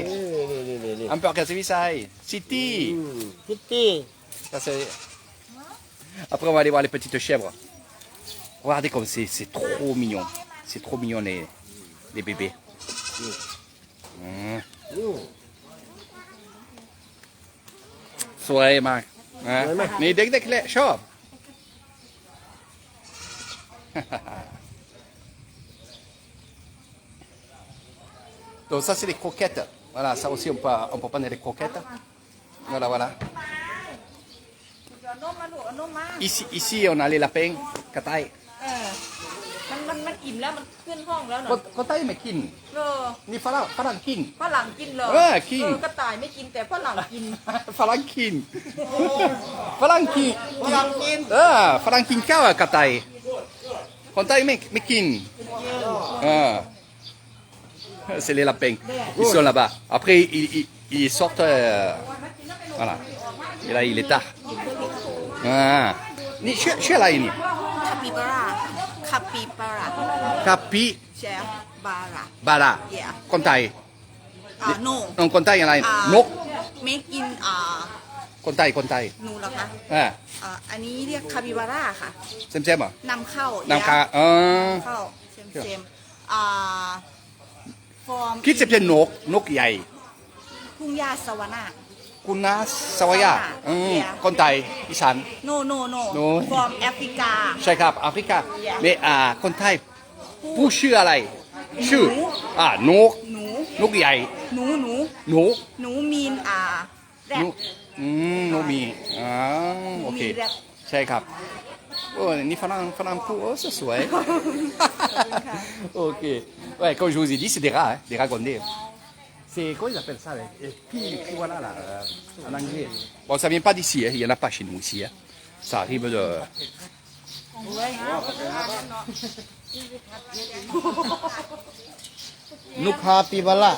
นี่ Un peu Kazevisai. City. คิตตี้ Ça, c'est- Après, on va aller voir les petites chèvres. Regardez comme c'est trop mignon. C'est trop mignon les bébés. สวยมากนะนี่เด็กๆแหละชอบ Donc ça c'est les croquettes. Voilà, ça aussi on peut prendre les croquettes. Voilà, voilà. เอานมมาลูกเอานมมา Ici on a les lapins, katay. มันอิ่มแล้วมันขึ้นห้องแล้วเนาะ Katay mais kin. เออ Ni falang kin. ฝรั่งกินเหรอ กิน กระต่ายไม่กินแต่ฝรั่งกิน Falang kin. Falang kin. ฝรั่งกิน Falang kin kau katay. Katay mais kin. C'est les lapins. Ils sont là-bas. Après ils sortent. Voilà. Et là il est tard. Ni chez là ini. คาปิบาร่าคาปิบาร่า Kapi เชฟบาร่า bala. Yeah. Kontai. โน Non kontai yang lain. Nok. เมกินKontai. หนูเหรอคะ อันนี้เรียกคาปิบาร่าค่ะ Sem ah. นำเข้า Nam ka. เข้าเซมฟอร์ม Kit sem nok yai. ทุ่งหญ้าสวานา Kuna sawaya. Kontai isan. โน No ฟอร์มแอฟริกา ใช่ครับแอฟริกาmaisคนไทยผู้ชื่ออะไร ชื่อนก หนู นกใหญ่ หนู หนู มีนแร หนู ด นกมีโอเค มีแรด ใช่ครับโอ้นี่ฝรั่งผู้โอ้สวยโอเค ouais comme je vous ai dit c'est des rats hein, des ragondés c'est comment ils appellent ça puis voilà là en anglais bon ça vient pas d'ici hein, il y en a pas chez nous ici hein. Ça arrive de ลูกคาปิบาร่า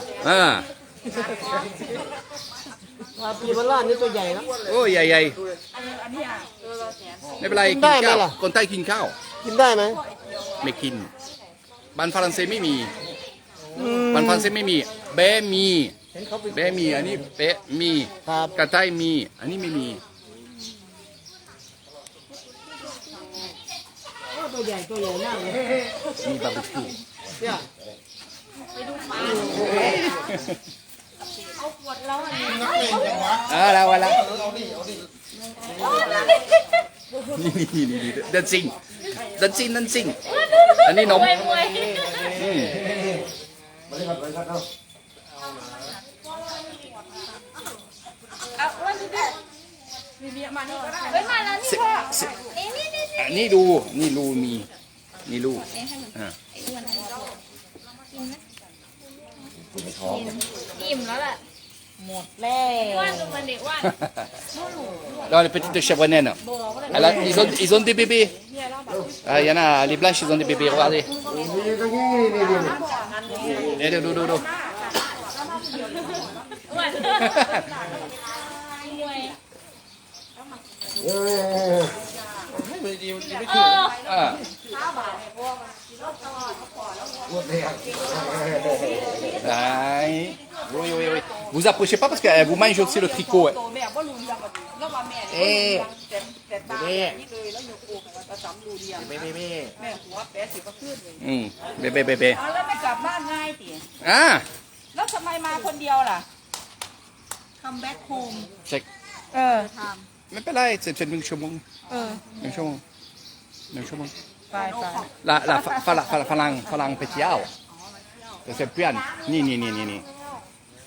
คาปิบาร่านี่ตัวใหญ่นะ โอ้ใหญ่ไม่เป็นไร กินได้ไหมล่ะ คนใต้กินข้าว กินได้ไหม ไม่กินบ้านฝรั่งเศสไม่มีบ้านฝรั่งเศสไม่มีแบะมีอันนี้เป๊ะมี ครับ กระต่ายมีอันนี้ไม่มี ตัวใหญ่มากเลย มีบาร์บีคิว เนี่ย แล้วนี่ดันซิงอันนี้นมอันนี้ดูนี่รูมีนี่รูอิ่มแล้วแหละ หมดแล้ว ว่านดูมันเด็กว่าน Dans les petites chèvres naines. Alors, ils ont des bébés. Il y en a, les blanches, ils ont des bébés. Regardez. Do. ไม่ดีไม่ Oui. Vous approchez pas parce qu'elle vous mange aussi le tricot. โตแม่บ่รู้เรื่องแล้วว่าแม่แต่ตานี่เลยแล้วอยู่กูประจำรู้เรียงแม่หัวแปะสิก็ขึ้นเลย Bébé. เอาแล้วไม่กลับบ้านง่ายติ Ah, แล้วทำไมมาคนเดียวล่ะ come back home check. ท Mais pas là, c'est une chambre. ำ Une chambre. ไป La falang petiao. C'est pian. Ni.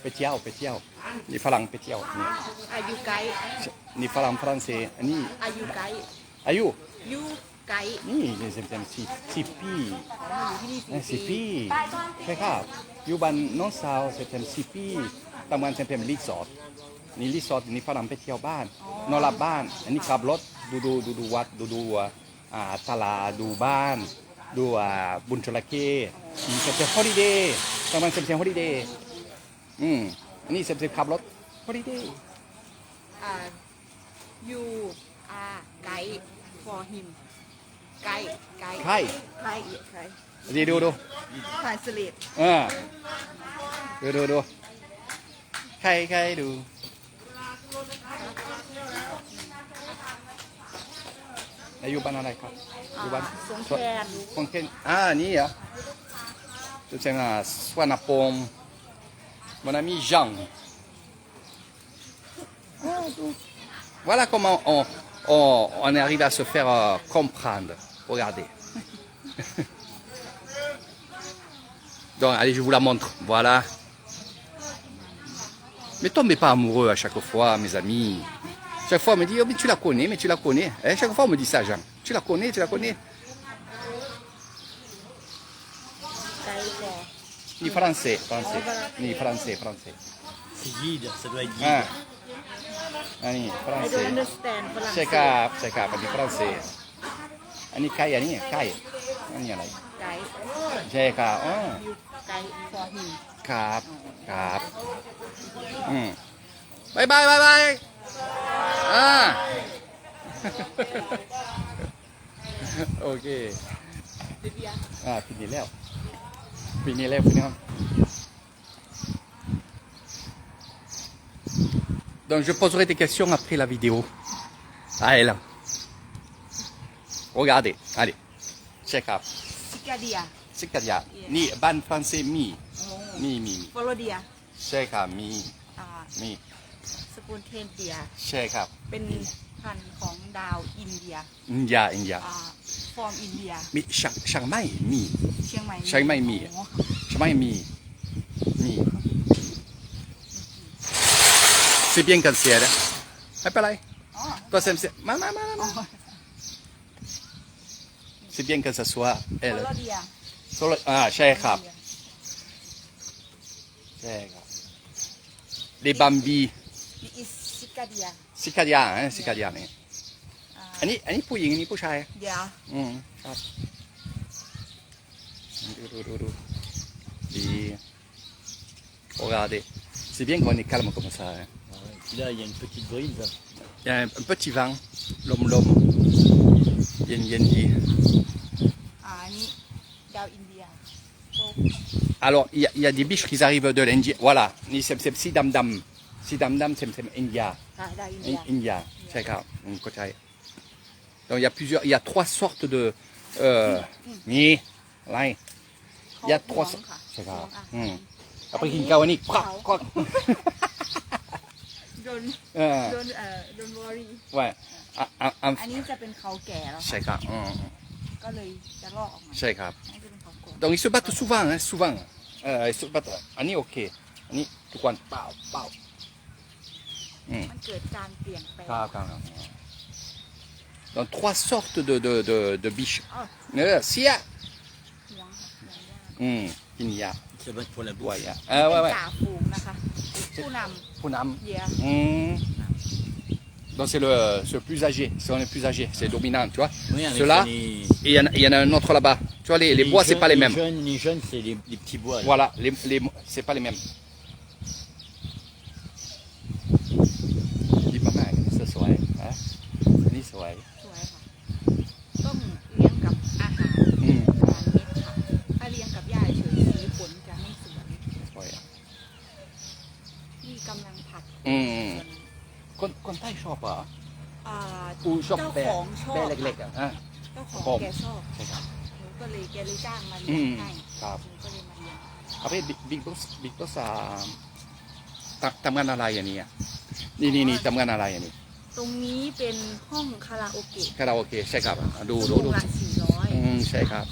Petiao. Ni falang petiao. อายุไกด์ Ni falang français. Ni. อายุไกด์ Ayu. ยูไกด์ Ni, c'est sipi. Sipi. C'est grave. Yuban non sao, c'est un sipi. Taman c'est un resort. Ni resort, ni falang petiao ban. Non la ban. Ni kablot. Du wat. Duตลาดดูบ้านดูบุญจระเข้เป็นฮอลิเดย์ประมาณเป็นฮอลิเดย์อันนี้เป็นขับรถฮอลิเดย์ you are guide for him ไกด์ ใคร ดู translate ดูใครดูอยู่บ้านอะไรครับอยู่บ้าน สงแคน คนเคนนี่เหรอc'est un Swanapom mon ami Jean Voilà comment on arrive à se faire comprendre. Regardez. Donc, allez, je vous la montre. Voilà. Mais tombez pas amoureux à chaque fois, mes amis. Chaque fois, on me dit, oh, mais tu la connais, mais tu la connais. Et chaque fois, on me dit ça, Jean. Tu la connais, tu la connais. ไกด์ฟอร์ Ni français, français. Ni français, français. C'est guide, ça doit être Ah. guide. Ah, ni I don't français. understand ฝรั่ง ใช่ครับใช่ครับอันนี้ฝรั่งเศสอันนี้ไก่อันนี้ไก่อันนี้อะไร ไกด์ ใช่ครับอ๋อ ยูไกด์ for him ครับครับบายบายบายบายอ่า โอเคปีนี้แล้วปีนี้แล้วพี่น้อง Donc je poserai des questions après la vidéo. Allez là. Regardez, allez. Check up. ซิกาเดีย C'est qu'il y a ni ban français mi. Mi. ฟลอเดีย Check up mi. อ่า Mi. สปูนเทนเดีย Check up. เป็นพันธุ์ของดาวอินเดีย India. ฟอร์มอินเดีย Mi Chiang Mai mi. เชียงใหม่ เชียงใหม่มี อ๋อ Chiang Mai mi. Mi. C'est bien quand c'est elle. Hop là. อ๋อ Toi c'est maman. C'est bien que ça soit ฟ elle. ลอเดีย Soloใช่ครับใช่ครับ Les Bambi นี่อิซิกาเดีย ซิกาเดียซิกาเดียนี่อันนี้ผู้หญิงอันนี้ผู้ชาย เดีย ครับดูดี Regardez c'est bien qu'on est calme comme ça hein. Là, il y a une petite brise. Il y a un petit vent l'homme yen di อันนี้ดาวอินเดีย alors il y a des biches qui arrivent de l'Indie voilà ni c'est sidam-dam c'est India ค่ะดาวอินเดีย India ใช่ครับเข้าใจ donc il y a 3 sortes de นี่อะไร il y a 3 sortes ใช่ครับเอาไปกินกันวันนี้ควัก โดน โดนวอรี่ ouais อันนี้จะเป็นเขาแก่แล้ว ใช่ ค่ะ ครับ ก็เลยจะลอกออกมา ใช่ครับ อันนี้จะเป็นเขาโกรธ donc ils se battent souvent ils se battent อันนี้โอเคอันนี้ทุกคนเป่า มันเกิดการเปลี่ยนแปลง ครับ donc 3 sortes de biches อ๋อ เสีย ห่วงค่ะห่วงยาก กินยา Ça va être pour la ด้วย bouffe. อ่ะ เป็น ouais จ่าฝูงนะคะ ผู้น ผู้น ำเยีย donc c'est le plus âgé c'est le plus âgé c'est dominant tu vois Oui, avec ceux-là les- et il y en a un autre là-bas tu vois les bois c'est jeunes- pas les mêmes Les jeunes, c'est les petits bois. Là. voilà c'est pas les mêmes ดีมากๆสวยๆนะอันนี้สวย สวยค่ะ ต้องเลี้ยงกับอาหาร อาหารเม็ดค่ะ ถ้าเลี้ยงกับหญ้าเฉยๆสีผลจะไม่สวย สวยอ่ะ นี่กำลังผัด คนใต้ชอบเหรอ อ่า อูชอบ เจ้า แบ ของชอบ แบเล็กๆอ่ะ เจ้าของ ผม แกชอบ ใช่ครับ หนูก็เลยแกเลยจ้างมาเลี้ยงให้ ครับ หนูก็เลยมาเลี้ยง après Big Boss ทำงานอะไรอันนี้อ่ะนี่ทำงานอะไรอันนี้ ตรงนี้เป็นห้องคาราโอเกะ คาราโอเกะใช่ครับดู ชั่วโมงละ400 ใช่ครับ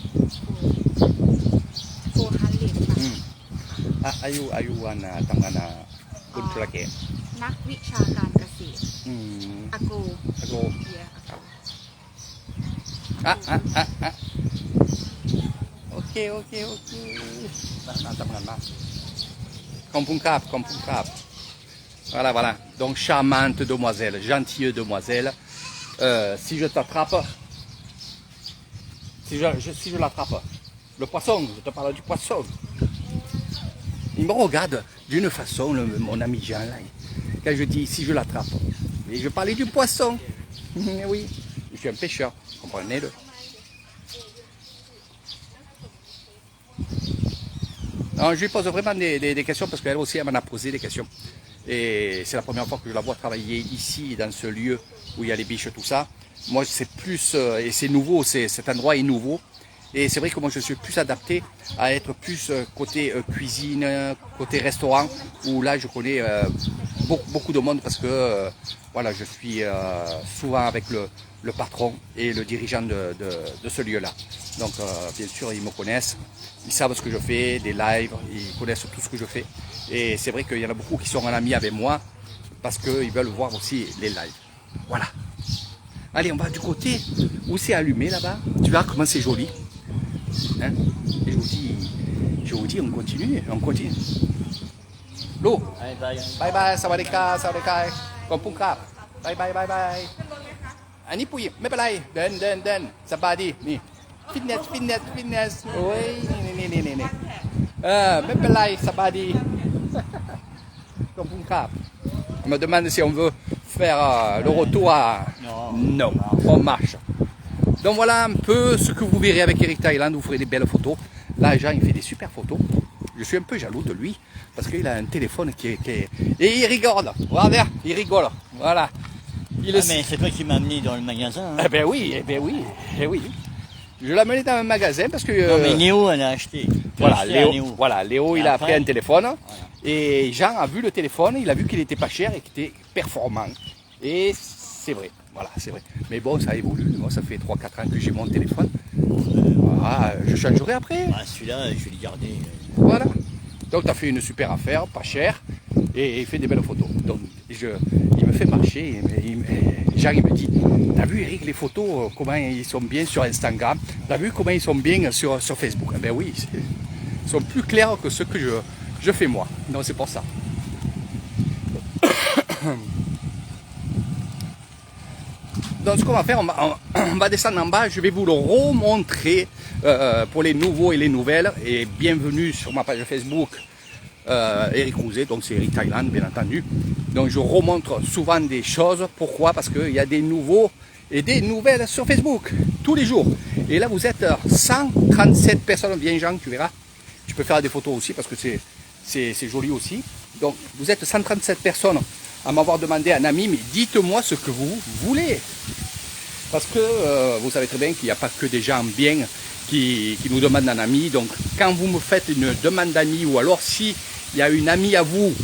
โฟร์ฮันเลดค่ะ อายุวันทำงานคุณธุรกิจ นักวิชาการเกษตรอโก โก เยีย โอเคทำงานมากขอบคุณครับ voilà donc charmante demoiselle gentille demoiselle si je t'attrape si je l'attrape le poisson je te parle du poisson il me regarde d'une façon mon ami Jean là quand je dis si je l'attrape et je parlais du poisson oui je suis un pêcheur comprenez-le non, je lui pose vraiment des questions parce qu'elle aussi elle m'en a posé des questions. Et c'est la première fois que je la vois travailler ici, dans ce lieu où il y a les biches, tout ça. Moi, c'est plus, et c'est nouveau, cet endroit est nouveau. Et c'est vrai que moi je suis plus adapté à être plus côté cuisine, côté restaurant, où là je connais beaucoup de monde parce que voilà, je suis souvent avec le patron et le dirigeant de ce lieu-là. Donc bien sûr ils me connaissent, ils savent ce que je fais, des lives, ils connaissent tout ce que je fais. Et c'est vrai qu'il y en a beaucoup qui sont en ami avec moi parce qu'ils veulent voir aussi les lives. Voilà. Allez, on va du côté où c'est allumé là-bas. Tu verras comment c'est joli. Hein? Et je vous dis, on continue. L'eau. Bye bye, sawadika, sawadika. Kompung krab. Bye bye, bye bye. อันนี้ผู้หญิงไม่เป็นไรเดินสบายดีนี่ฟิตเนสโอ้ยนี่ไม่เป็นไรสบายดี Kompung krab. On me demande si on veut faire le retour à... Non, on marche. Donc voilà un peu ce que vous verrez avec Eric Thailand, vous ferez des belles photos. Là, Jean, il fait des super photos. Je suis un peu jaloux de lui, parce qu'il a un téléphone qui est... Et il rigole, regardez, il rigole, voilà. Mais c'est toi qui m'as amené dans le magasin. Hein. Eh ben oui. Je l'ai amené dans un magasin parce que... Non mais Léo, elle a acheté. Voilà, Léo, il a pris un téléphone. Voilà. Et Jean a vu le téléphone, il a vu qu'il n'était pas cher et qu'il était performant. Et c'est vrai, voilà, c'est vrai. Mais bon, ça évolue. Moi, ça fait 3-4 ans que j'ai mon téléphone. Voilà, je changerai après. Ah, celui-là, je vais le garder. Voilà. Donc, tu as fait une super affaire, pas cher, et il fait des belles photos. Donc, il me fait marcher. Jean, il me dit, t'as vu, Eric, les photos, comment ils sont bien sur Instagram? T'as vu comment ils sont bien sur Facebook? Eh ben oui, ils sont plus clairs que ceux que je fais moi. Donc, c'est pour ça. Donc ce qu'on va faire, on va descendre en bas, je vais vous le remontrer pour les nouveaux et les nouvelles. Et bienvenue sur ma page Facebook Eric Rouzet, donc c'est Eric Thailand bien entendu. Donc je remontre souvent des choses, pourquoi? Parce qu'il y a des nouveaux et des nouvelles sur Facebook, tous les jours. Et là vous êtes 137 personnes, viens Jean, tu verras. Tu peux faire des photos aussi parce que c'est joli aussi. Donc vous êtes 137 personnes à m'avoir demandé un ami, mais dites-moi ce que vous voulez. Parce que vous savez très bien qu'il n'y a pas que des gens bien qui nous demandent un ami. Donc quand vous me faites une demande d'ami, ou alors si il y a une amie à vous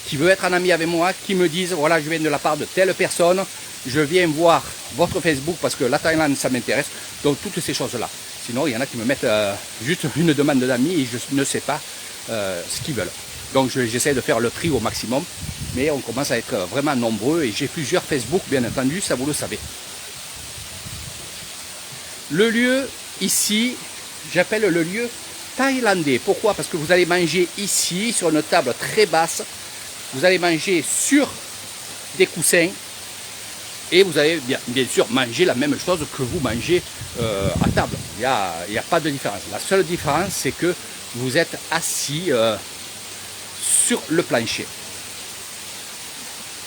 qui veut être un ami avec moi, qui me dise voilà, je viens de la part de telle personne, je viens voir votre Facebook parce que la Thaïlande ça m'intéresse. Donc toutes ces choses-là. Sinon il y en a qui me mettent juste une demande d'amis et je ne sais pas ce qu'ils veulent. Donc j'essaie de faire le tri au maximum, mais on commence à être vraiment nombreux et j'ai plusieurs Facebook bien entendu, ça vous le savez. Le lieu ici, j'appelle le lieu thaïlandais. Pourquoi? Parce que vous allez manger ici sur une table très basse, vous allez manger sur des coussins et vous allez bien sûr manger la même chose que vous mangez à table. Il n'y a pas de différence. La seule différence c'est que vous êtes assis sur le plancher.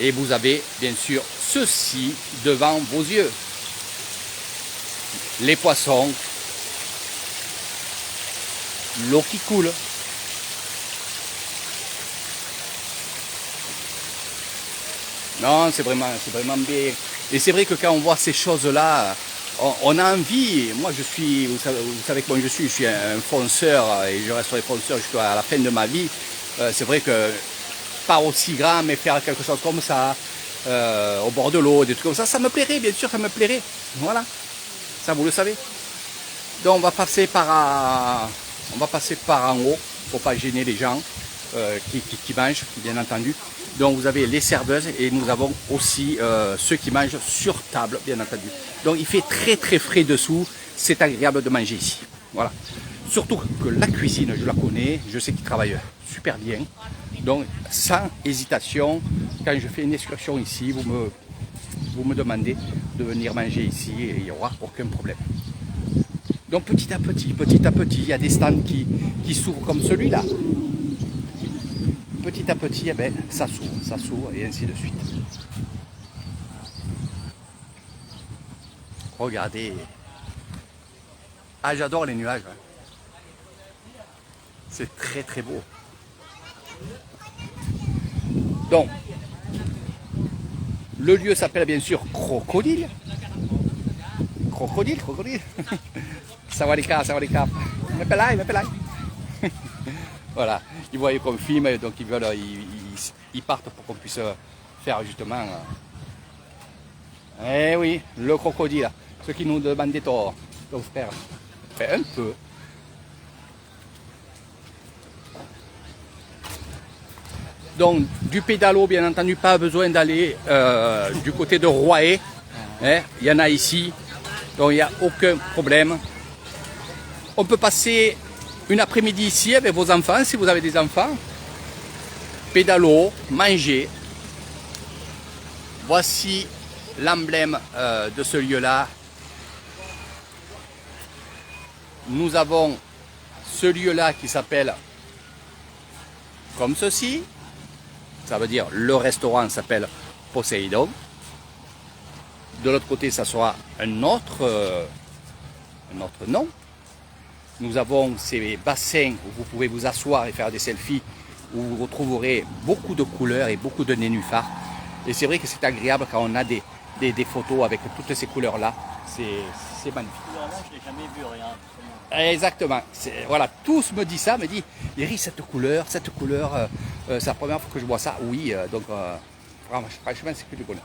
Et vous avez bien sûr ceci devant vos yeux. Les poissons, l'eau qui coule. Non, c'est vraiment bien. Et c'est vrai que quand on voit ces choses-là, on a envie. Moi, vous savez que moi je suis un fonceur et je resterai fonceur jusqu'à la fin de ma vie. C'est vrai que pas aussi grand, mais faire quelque chose comme ça, au bord de l'eau, des trucs comme ça, ça me plairait, bien sûr, ça me plairait. Voilà, ça vous le savez. Donc on va passer par en haut pour pas gêner les gens qui mangent, bien entendu. Donc vous avez les serveuses et nous avons aussi ceux qui mangent sur table, bien entendu. Donc il fait très très frais dessous, c'est agréable de manger ici. Voilà. Surtout que la cuisine, je la connais, je sais qu'ils travaillent super bien. Donc sans hésitation, quand je fais une excursion ici, vous me demandez de venir manger ici et il n'y aura aucun problème. Donc petit à petit, il y a des stands qui s'ouvrent comme celui-là. Petit à petit, eh ben, ça s'ouvre et ainsi de suite. Regardez. Ah, j'adore les nuages. Hein. C'est très très beau. Donc, le lieu s'appelle bien sûr Crocodile. Crocodile. sawadika, sawadika. Me pelai, me pelai. Voilà, ils voient qu'on filme, donc ils partent pour qu'on puisse faire justement. Eh oui, le crocodile, ce qui nous demandait ton frère. Fait un peu. Donc du pédalo, bien entendu, pas besoin d'aller du côté de Royer. Hein, il y en a ici, donc il n'y a aucun problème. On peut passer une après-midi ici avec vos enfants, si vous avez des enfants. Pédalo, manger. Voici l'emblème de ce lieu-là. Nous avons ce lieu-là qui s'appelle comme ceci. Ça veut dire le restaurant s'appelle Poseidon. De l'autre côté, ça sera un autre nom. Nous avons ces bassins où vous pouvez vous asseoir et faire des selfies, où vous retrouverez beaucoup de couleurs et beaucoup de nénuphars. Et c'est vrai que c'est agréable quand on a des photos avec toutes ces couleurs-là. C'est magnifique. Là, je n'ai jamais vu rien. Exactement. Voilà, tous me disent ça, me disent, Iris, cette couleur, c'est la première fois que je vois ça. Oui, donc franchement, c'est que du bonheur.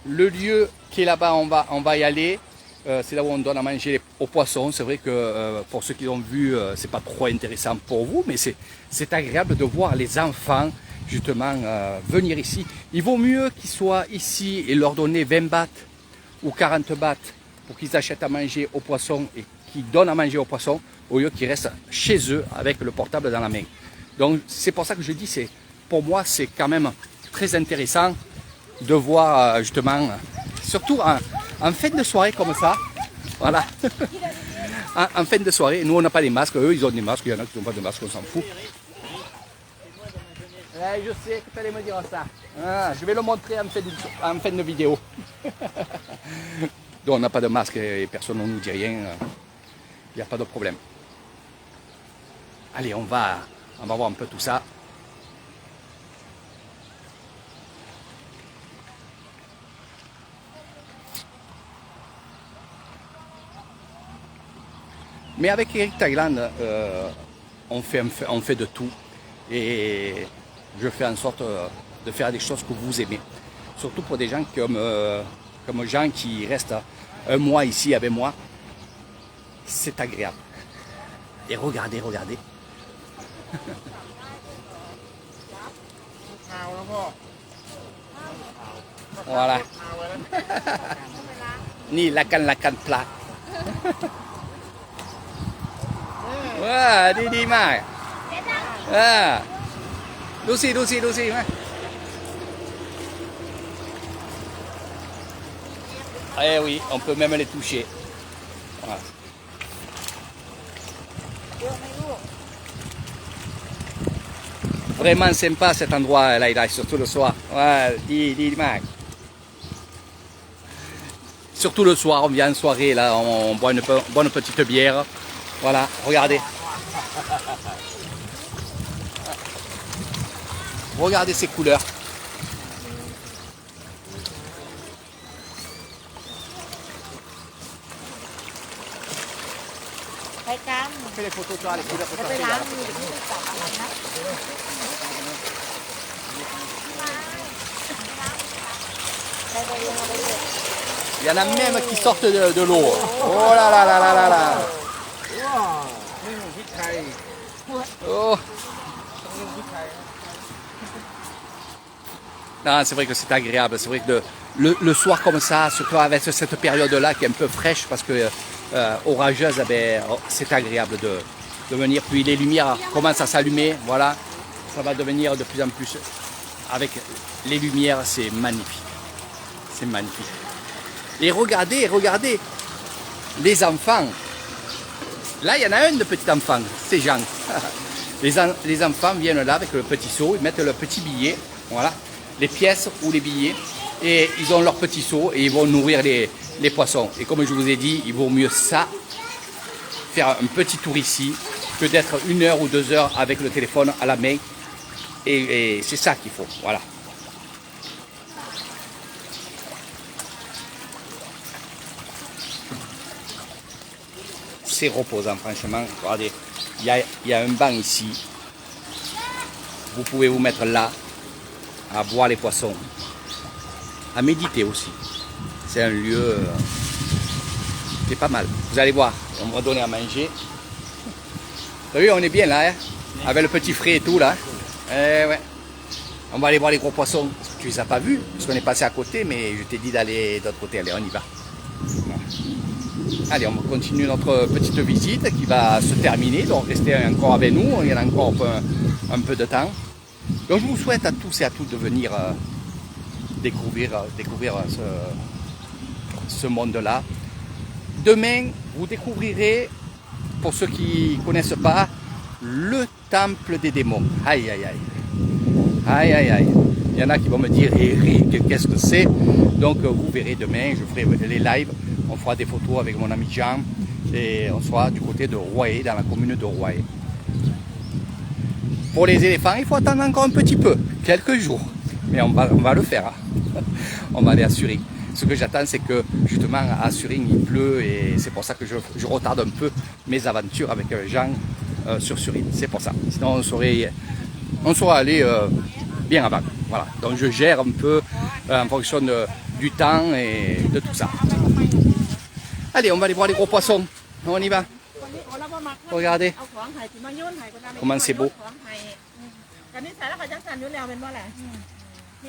Le lieu qui est là-bas, on va y aller. C'est là où on donne à manger aux poissons. C'est vrai que pour ceux qui l'ont vu, c'est pas trop intéressant pour vous, mais c'est agréable de voir les enfants justement venir ici. Il vaut mieux qu'ils soient ici et leur donner 20 bahts ou 40 bahts pour qu'ils achètent à manger aux poissons et qu'ils donnent à manger aux poissons au lieu qu'ils restent chez eux avec le portable dans la main. Donc c'est pour ça que je dis, pour moi c'est quand même très intéressant de voir justement, surtout en fin de soirée comme ça, voilà, en fin de soirée, nous on n'a pas les masques, eux ils ont des masques, il y en a qui n'ont pas de masques, on s'en fout. Ouais, je sais que tu allais me dire ça. Ah, je vais le montrer en fin de vidéo. Donc on n'a pas de masque et personne ne nous dit rien, il n'y a pas de problème. Allez, on va voir un peu tout ça. Mais avec Eric Thailand, on fait de tout. Et je fais en sorte de faire des choses que vous aimez. Surtout pour des gens comme Jean qui restent un mois ici avec moi. C'est agréable. Et regardez. Voilà. Ni la canne plat. Wah, đi mà. Ah. Lucy. Eh oui, on peut même les toucher. Voilà. Vraiment sympa cet endroit là, surtout le soir. Ouais, dis Mac. Surtout le soir, on vient en soirée, là, on boit une bonne petite bière. Voilà, regardez. Regardez ces couleurs. Fais les photos, tu vois, les couleurs que tu as fait, Il y en a même qui sortent de l'eau. Oh là là là là là là. Oh. Non, c'est vrai que c'est agréable. C'est vrai que le soir comme ça, surtout avec cette période-là qui est un peu fraîche parce que orageuse, c'est agréable de venir. Puis les lumières commencent à s'allumer. Voilà, ça va devenir de plus en plus. Avec les lumières, c'est magnifique. C'est magnifique. Et regardez les enfants. Là, il y en a un de petit enfant, c'est Jean. Les enfants viennent là avec le petit seau, ils mettent le petit billet, voilà, les pièces ou les billets, et ils ont leur petit seau et ils vont nourrir les poissons. Et comme je vous ai dit, il vaut mieux ça, faire un petit tour ici, que d'être 1 heure ou 2 heures avec le téléphone à la main. Et c'est ça qu'il faut, voilà. c'est reposant, franchement. Regardez, il y a un banc ici. Vous pouvez vous mettre là, à boire les poissons, à méditer aussi. C'est un lieu qui est pas mal. Vous allez voir, on va donner à manger. Vous avez vu, on est bien là, hein, avec le petit frais et tout là. Ouais. On va aller voir les gros poissons. Tu les as pas vus, parce qu'on est passé à côté, mais je t'ai dit d'aller de l'autre côté. Allez, on y va. Allez, on continue notre petite visite qui va se terminer. Donc restez encore avec nous, il y en a encore un peu de temps. Donc je vous souhaite à tous et à toutes de venir découvrir ce monde-là. Demain, vous découvrirez, pour ceux qui ne connaissent pas, le temple des démons. Aïe, aïe, aïe. Aïe, aïe, aïe. Il y en a qui vont me dire, Eric, qu'est-ce que c'est? Donc vous verrez demain, je ferai les lives, on fera des photos avec mon ami Jean, et on sera du côté de Royer, dans la commune de Royer. Pour les éléphants, il faut attendre encore un petit peu, quelques jours, mais on va le faire. Hein. On va aller à Suring. Ce que j'attends, c'est que justement à Suring, il pleut, et c'est pour ça que je retarde un peu mes aventures avec Jean sur Suring. C'est pour ça. Sinon, on serait allé bien avant. Voilà. Donc je gère un peu en fonction du temps et de tout ça. Allez, on va aller voir les gros poissons. On y va. Regardez comment c'est beau.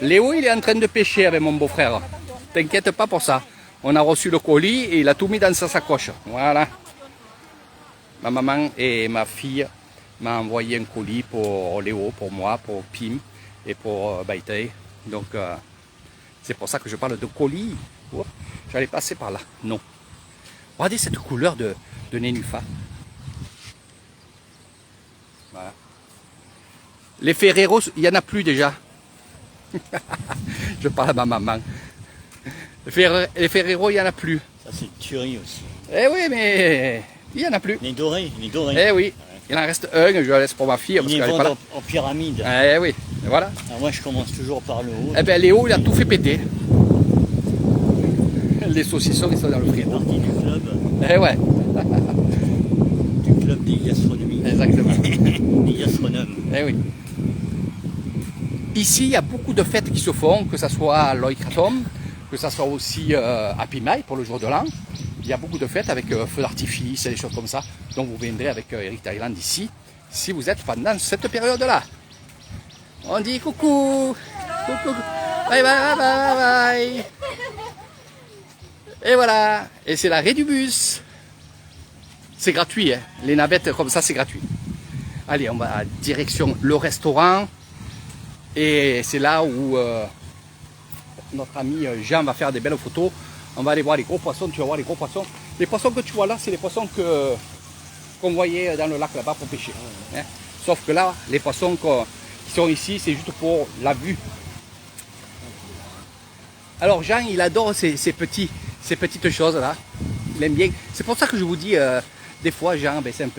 Léo, il est en train de pêcher avec mon beau-frère. T'inquiète pas pour ça. On a reçu le colis et il a tout mis dans sa sacoche. Voilà. Ma maman et ma fille m'ont envoyé un colis pour Léo, pour moi, pour Pim et pour Baïtaï. Donc c'est pour ça que je parle de colis. Oh, j'allais passer par là. Non. Regardez cette couleur de nénuphar. Voilà. Les Ferreros, il n'y en a plus déjà. Je parle à ma maman. Les Ferreros, il n'y en a plus. Ça, c'est tuerie aussi. Eh oui, mais il n'y en a plus. Les dorés, les dorés. Eh oui. Il en reste un, je le laisse pour ma fille. Ils les vendent en pyramide. Eh oui, et voilà. Alors moi, je commence toujours par le haut. Eh bien, Léo, il a tout fait péter. Les saucissons, ils sont dans le C'est frigo. parti du club. Eh ouais. Du club des gastronomies. Exactement. Des gastronomes. Eh oui. Ici, il y a beaucoup de fêtes qui se font, que ce soit à Loïkratom, que ce soit aussi à Pimaï pour le jour de l'an. Il y a beaucoup de fêtes avec feux d'artifice et des choses comme ça. Donc vous viendrez avec Eric Thailand ici, si vous êtes pendant cette période-là. On dit coucou. Coucou. Bye bye bye bye. Et voilà. Et c'est l'arrêt du bus. C'est gratuit, hein. Les navettes comme ça, c'est gratuit. Allez, on va direction le restaurant. Et c'est là où notre ami Jean va faire des belles photos. On va aller voir les gros poissons, tu vas voir les gros poissons. Les poissons que tu vois là, c'est les poissons qu'on voyait dans le lac là-bas pour pêcher. Hein. Sauf que là, les poissons qui sont ici, c'est juste pour la vue. Alors Jean, il adore ces petites choses là. Il aime bien. C'est pour ça que je vous dis, des fois Jean, ben, c'est un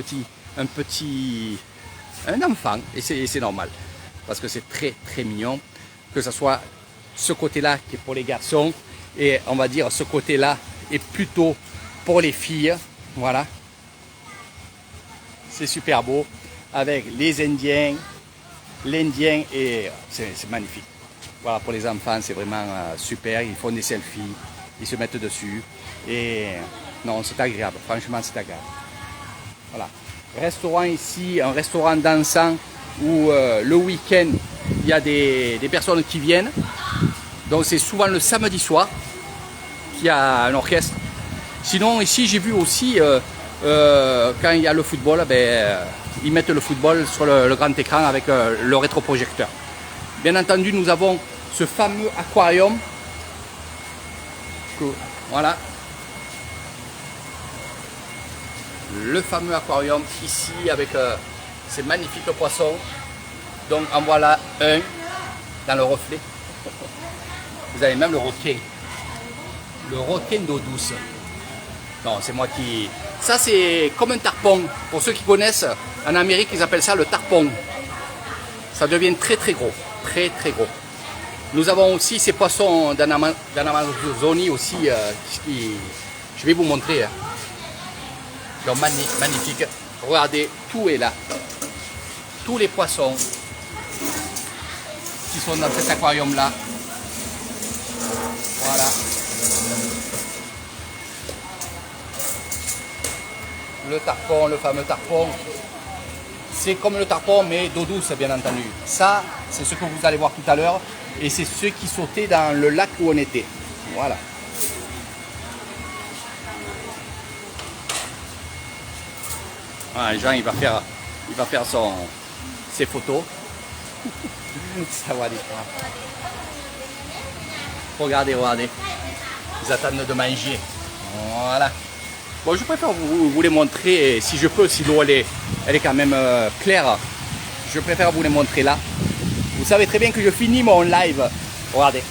enfant. Et c'est normal. Parce que c'est très très mignon. Que ce soit ce côté-là qui est pour les garçons. Et on va dire ce côté-là est plutôt pour les filles. Voilà. C'est super beau. Avec les Indiens, l'Indien et c'est magnifique. Voilà, pour les enfants, c'est vraiment super. Ils font des selfies, ils se mettent dessus. Et non, c'est agréable. Franchement, c'est agréable. Voilà. Restaurant ici, un restaurant dansant où le week-end, il y a des personnes qui viennent. Donc c'est souvent le samedi soir qu'il y a un orchestre. Sinon ici j'ai vu aussi quand il y a le football, ils mettent le football sur le grand écran avec le rétroprojecteur. Bien entendu nous avons ce fameux aquarium. Voilà. Le fameux aquarium ici avec ces magnifiques poissons. Donc en voilà un dans le reflet. Vous avez même le requin. Le requin d'eau douce. Non, c'est moi qui... Ça, c'est comme un tarpon. Pour ceux qui connaissent, en Amérique, ils appellent ça le tarpon. Ça devient très très gros. Très très gros. Nous avons aussi ces poissons d'Amazonie aussi. Je vais vous montrer. Hein. Donc magnifique. Regardez, tout est là. Tous les poissons qui sont dans cet aquarium-là. Voilà. Le tarpon, le fameux tarpon. C'est comme le tarpon, mais d'eau douce, bien entendu. Ça, c'est ce que vous allez voir tout à l'heure. Et c'est ceux qui sautaient dans le lac où on était. Voilà. Voilà, Jean, il va faire ses photos. Ça va aller. Regardez, regardez. Ils attendent de manger. Voilà. Bon, je préfère vous les montrer, si je peux, si l'eau elle est quand même claire. Je préfère vous les montrer là. Vous savez très bien que je finis mon live. Regardez.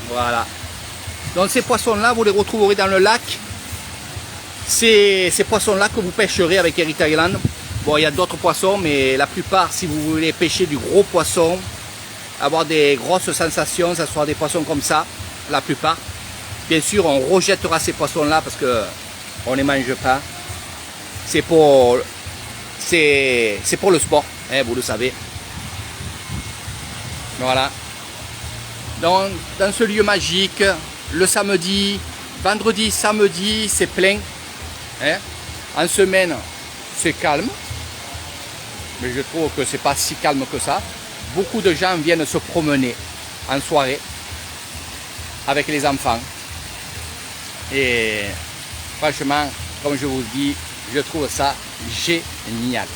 Voilà. Donc ces poissons-là, vous les retrouverez dans le lac. Ces poissons-là que vous pêcherez avec Eric Thailand. Bon, il y a d'autres poissons, mais la plupart, si vous voulez pêcher du gros poisson, avoir des grosses sensations, ça sera des poissons comme ça, la plupart. Bien sûr, on rejettera ces poissons-là parce que on ne les mange pas. C'est pour le sport, hein, vous le savez. Voilà. Donc, dans ce lieu magique, le samedi, vendredi, samedi, c'est plein. Hein. En semaine, c'est calme. Mais je trouve que c'est pas si calme que ça. Beaucoup de gens viennent se promener en soirée avec les enfants. Et franchement, comme je vous dis, je trouve ça génial.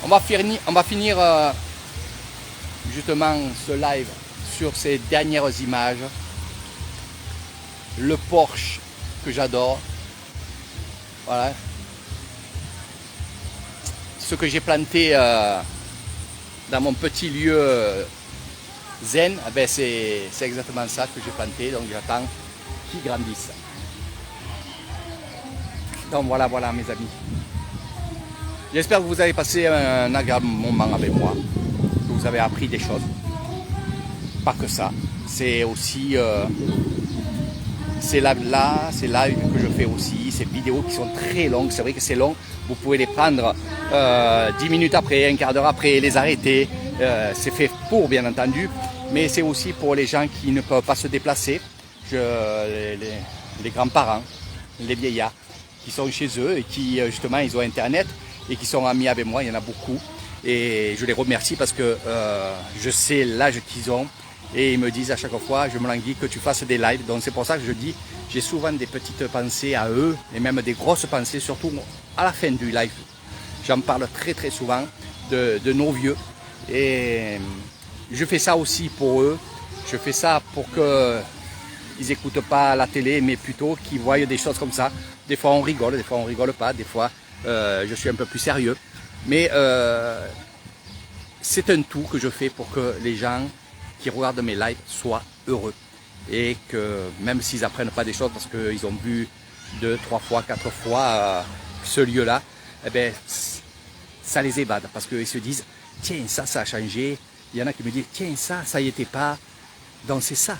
On va finir justement ce live sur ces dernières images. Le Porsche que j'adore. Voilà. Ce que j'ai planté dans mon petit lieu zen, eh ben c'est exactement ça que j'ai planté. Donc j'attends qu'ils grandissent. Donc voilà mes amis. J'espère que vous avez passé un agréable moment avec moi. Que vous avez appris des choses. Pas que ça. C'est aussi ces lives que je fais aussi, ces vidéos qui sont très longues. C'est vrai que c'est long. Vous pouvez les prendre 10 minutes après, un quart d'heure après, les arrêter. C'est fait pour, bien entendu. Mais c'est aussi pour les gens qui ne peuvent pas se déplacer. Les grands-parents, les vieillards qui sont chez eux et qui justement ils ont internet et qui sont amis avec moi, il y en a beaucoup. Et je les remercie parce que je sais l'âge qu'ils ont. Et ils me disent à chaque fois, je me languis que tu fasses des lives. Donc c'est pour ça que je dis, j'ai souvent des petites pensées à eux, et même des grosses pensées, surtout à la fin du live. J'en parle très très souvent de nos vieux. Et je fais ça aussi pour eux. Je fais ça pour qu'ils n'écoutent pas la télé, mais plutôt qu'ils voient des choses comme ça. Des fois on rigole, des fois on rigole pas, des fois je suis un peu plus sérieux. Mais c'est un tout que je fais pour que les gens qui regardent mes lives soient heureux et que même s'ils n'apprennent pas des choses parce qu'ils ont vu 2, 3 fois, 4 fois ce lieu-là, eh ben, ça les évade parce qu'ils se disent tiens ça a changé, il y en a qui me disent tiens ça y était pas, donc c'est ça.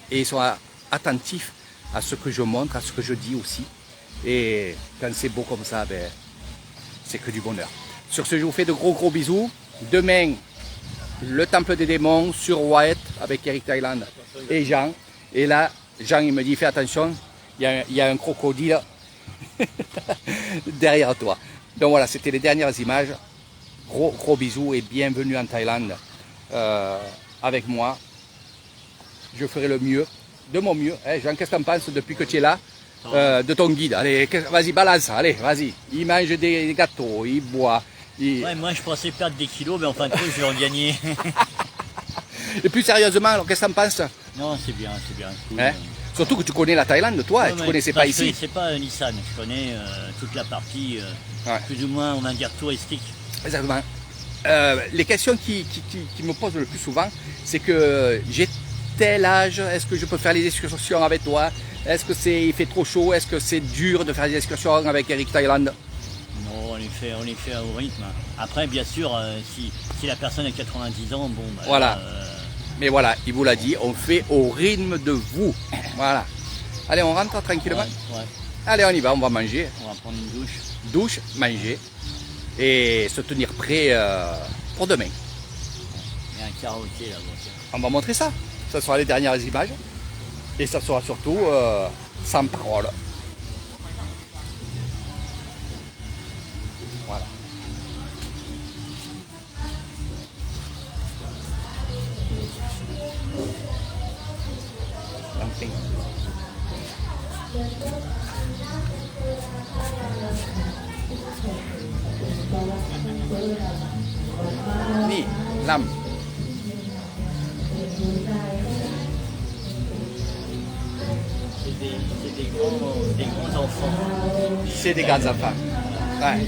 Et ils sont attentifs à ce que je montre, à ce que je dis aussi, et quand c'est beau comme ça, ben, c'est que du bonheur. Sur ce, je vous fais de gros bisous. Demain, le temple des démons sur White avec Eric Thailand et Jean. Et là, Jean il me dit fais attention, il y a un crocodile derrière toi. Donc voilà, c'était les dernières images. Gros bisous et bienvenue en Thaïlande avec moi. Je ferai le mieux, de mon mieux. Hein, Jean, qu'est-ce que tu en penses depuis que tu es là de ton guide? Allez, vas-y, balance, allez, vas-y. Il mange des gâteaux, il boit. Ouais, moi je pensais perdre des kilos, mais en fin de compte je vais en gagner. Et plus sérieusement, alors qu'est-ce que tu en penses? Non, c'est bien, cool. Hein? Surtout que tu connais la Thaïlande, toi, Ouais, tu ne connaissais pas ici. C'est pas Nissan, je connais toute la partie Ouais. plus ou moins, on va dire, touristique. Exactement. Les questions qui me posent le plus souvent, c'est que j'ai tel âge, est-ce que je peux faire les excursions avec toi? Est-ce que il fait trop chaud? Est-ce que c'est dur de faire des excursions avec Eric Thailand? Non, on les fait au rythme. Après, bien sûr, si la personne a 90 ans, bon, bah, Voilà. Mais voilà, il vous l'a dit, on fait au rythme de vous. Voilà. Allez, on rentre tranquillement. Ouais. Allez, on y va, on va manger. On va prendre une douche. Douche, manger. Et se tenir prêt pour demain. Il y a un karaoké là-bas. On va montrer ça. Ça sera les dernières images. Et ça sera surtout sans parole. Voilà. Camping. Ni, l'âme. C'est des grands enfants. C'est des grands enfants. Ouais.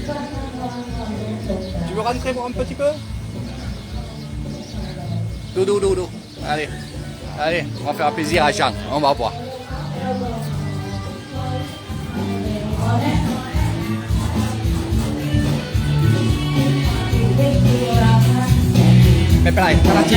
Tu veux rentrer voir un petit peu? Dodo, dodo. Allez. Allez, on va faire plaisir à Jean. On va voir. Mais pareil, Paradis.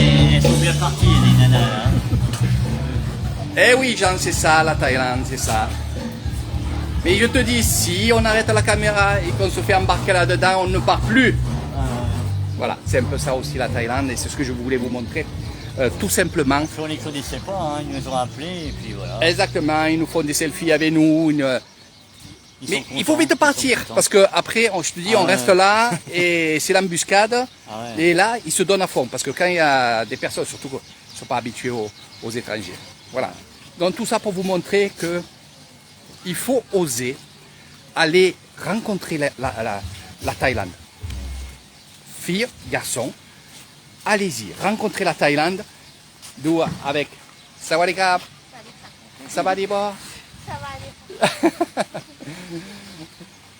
Elles sont bien parties, les nanas. Hein. Eh oui, Jean, c'est ça, la Thaïlande, c'est ça. Mais je te dis, si on arrête la caméra et qu'on se fait embarquer là-dedans, on ne part plus. Voilà, c'est un peu ça aussi la Thaïlande et c'est ce que je voulais vous montrer. Tout simplement. On ne les connaissait pas, hein, ils nous ont appelés et puis voilà. Exactement, ils nous font des selfies avec nous. Mais il faut vite partir parce que après, je te dis, on reste là et c'est l'embuscade. Et là, ils se donnent à fond parce que quand il y a des personnes, surtout qui ne sont pas habituées aux étrangers. Voilà. Donc tout ça pour vous montrer que il faut oser aller rencontrer la Thaïlande. Filles, garçons, allez-y, rencontrez la Thaïlande. D'où avec Sawadee-krap, Sawadee-ba.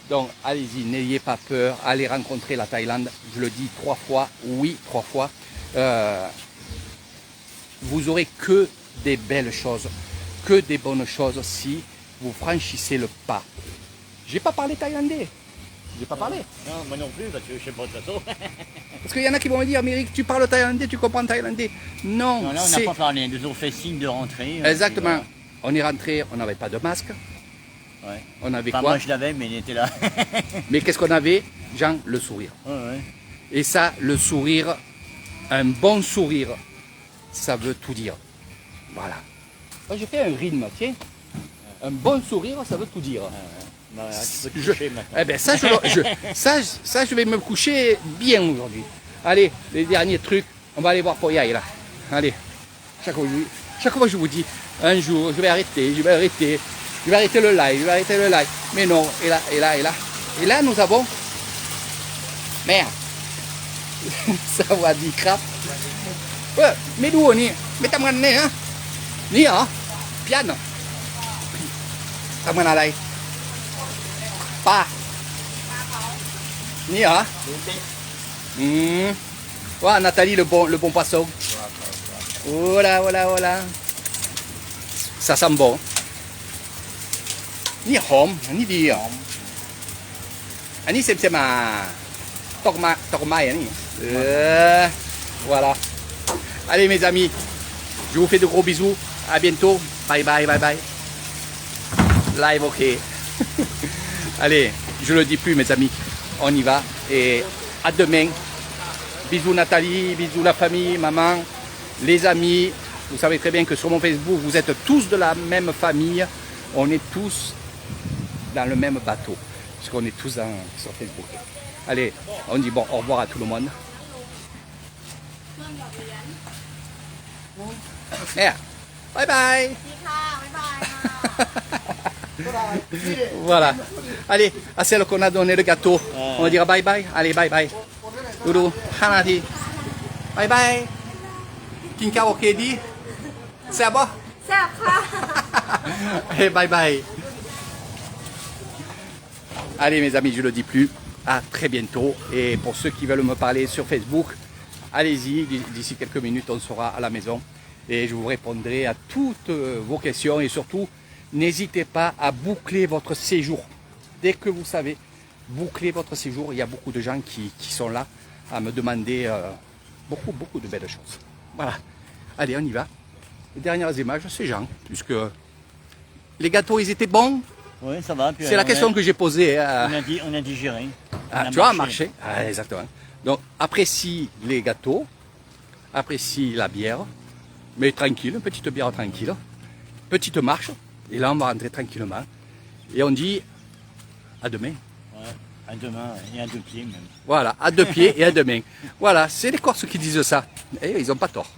Donc allez-y, n'ayez pas peur, allez rencontrer la Thaïlande. Je le dis 3 fois, oui, 3 fois. Vous aurez que des belles choses, que des bonnes choses si vous franchissez le pas. J'ai pas parlé thaïlandais. J'ai pas parlé. Non, moi non plus, parce que je sais pas de toute façon. Parce qu'il y en a qui vont me dire, Amérique, tu parles thaïlandais, tu comprends thaïlandais. Non, Non, là, on n'a pas parlé, ils nous ont fait signe de rentrer. Exactement. Voilà. On est rentré, on n'avait pas de masque. Ouais. On avait Enfin, quoi? moi je l'avais, mais il était là. Mais qu'est-ce qu'on avait? Jean, le sourire. Ouais. Et ça, le sourire, un bon sourire, ça veut tout dire. Voilà. Moi, j'ai fait un rythme, tiens. Un bon sourire, ça veut tout dire. Bah, tu peux te coucher maintenant. Eh ben ça, je vais me coucher bien aujourd'hui. Allez, les derniers trucs, on va aller voir pour Yaï là. Allez, chaque fois je vous dis, un jour je vais arrêter le live, Mais non, et là nous avons, merde, Sawadee-krap. Ouais, mais d'où on est? Mais t'as mon nez, hein? Ni, hein? Piano. T'as mon alay. Pas. Ni, hein? Voilà, Nathalie, le bon poisson. Voilà. Ça sent bon. ni hom, ni di. Ani c'est ma tokma ani. Voilà. Allez mes amis, je vous fais de gros bisous. À bientôt. Bye bye bye bye. Live ok. Allez, je le dis plus mes amis. On y va et à demain. Bisous Nathalie, bisous la famille, maman, les amis. Vous savez très bien que sur mon Facebook, vous êtes tous de la même famille. On est tous dans le même bateau. Parce qu'on est tous sur Facebook. Allez, on dit bon au revoir à tout le monde. Merde. Bye bye. ดีค่ะ บ๊ายบายค่ะ Voilà. Allez, à celle qu'on a donné le gâteau, on va dire bye bye. Allez, bye bye. Doudou, Hanati. Bye bye. Kinka Okedi. C'est à boire. แซ่บค่ะ Allez, bye bye. Allez, mes amis, je ne le dis plus. À très bientôt. Et pour ceux qui veulent me parler sur Facebook, allez-y. D'ici quelques minutes, on sera à la maison. Et je vous répondrai à toutes vos questions. Et surtout, n'hésitez pas à boucler votre séjour. Dès que vous savez, boucler votre séjour. Il y a beaucoup de gens qui sont là à me demander beaucoup de belles choses. Voilà. Allez, on y va. Les dernières images, c'est Jean. Puisque les gâteaux, ils étaient bons. Oui, ça va. Puis, C'est la question que j'ai posée. on a digéré. Ah, tu vois, marché. Ah, exactement. Donc, apprécie les gâteaux, apprécie la bière, mais tranquille, une petite bière tranquille, petite marche, et là, on va rentrer tranquillement. Et on dit à demain. Ouais, à demain et à deux pieds même. Voilà, à deux pieds et à demain. Voilà, c'est les Corses qui disent ça. Et ils n'ont pas tort.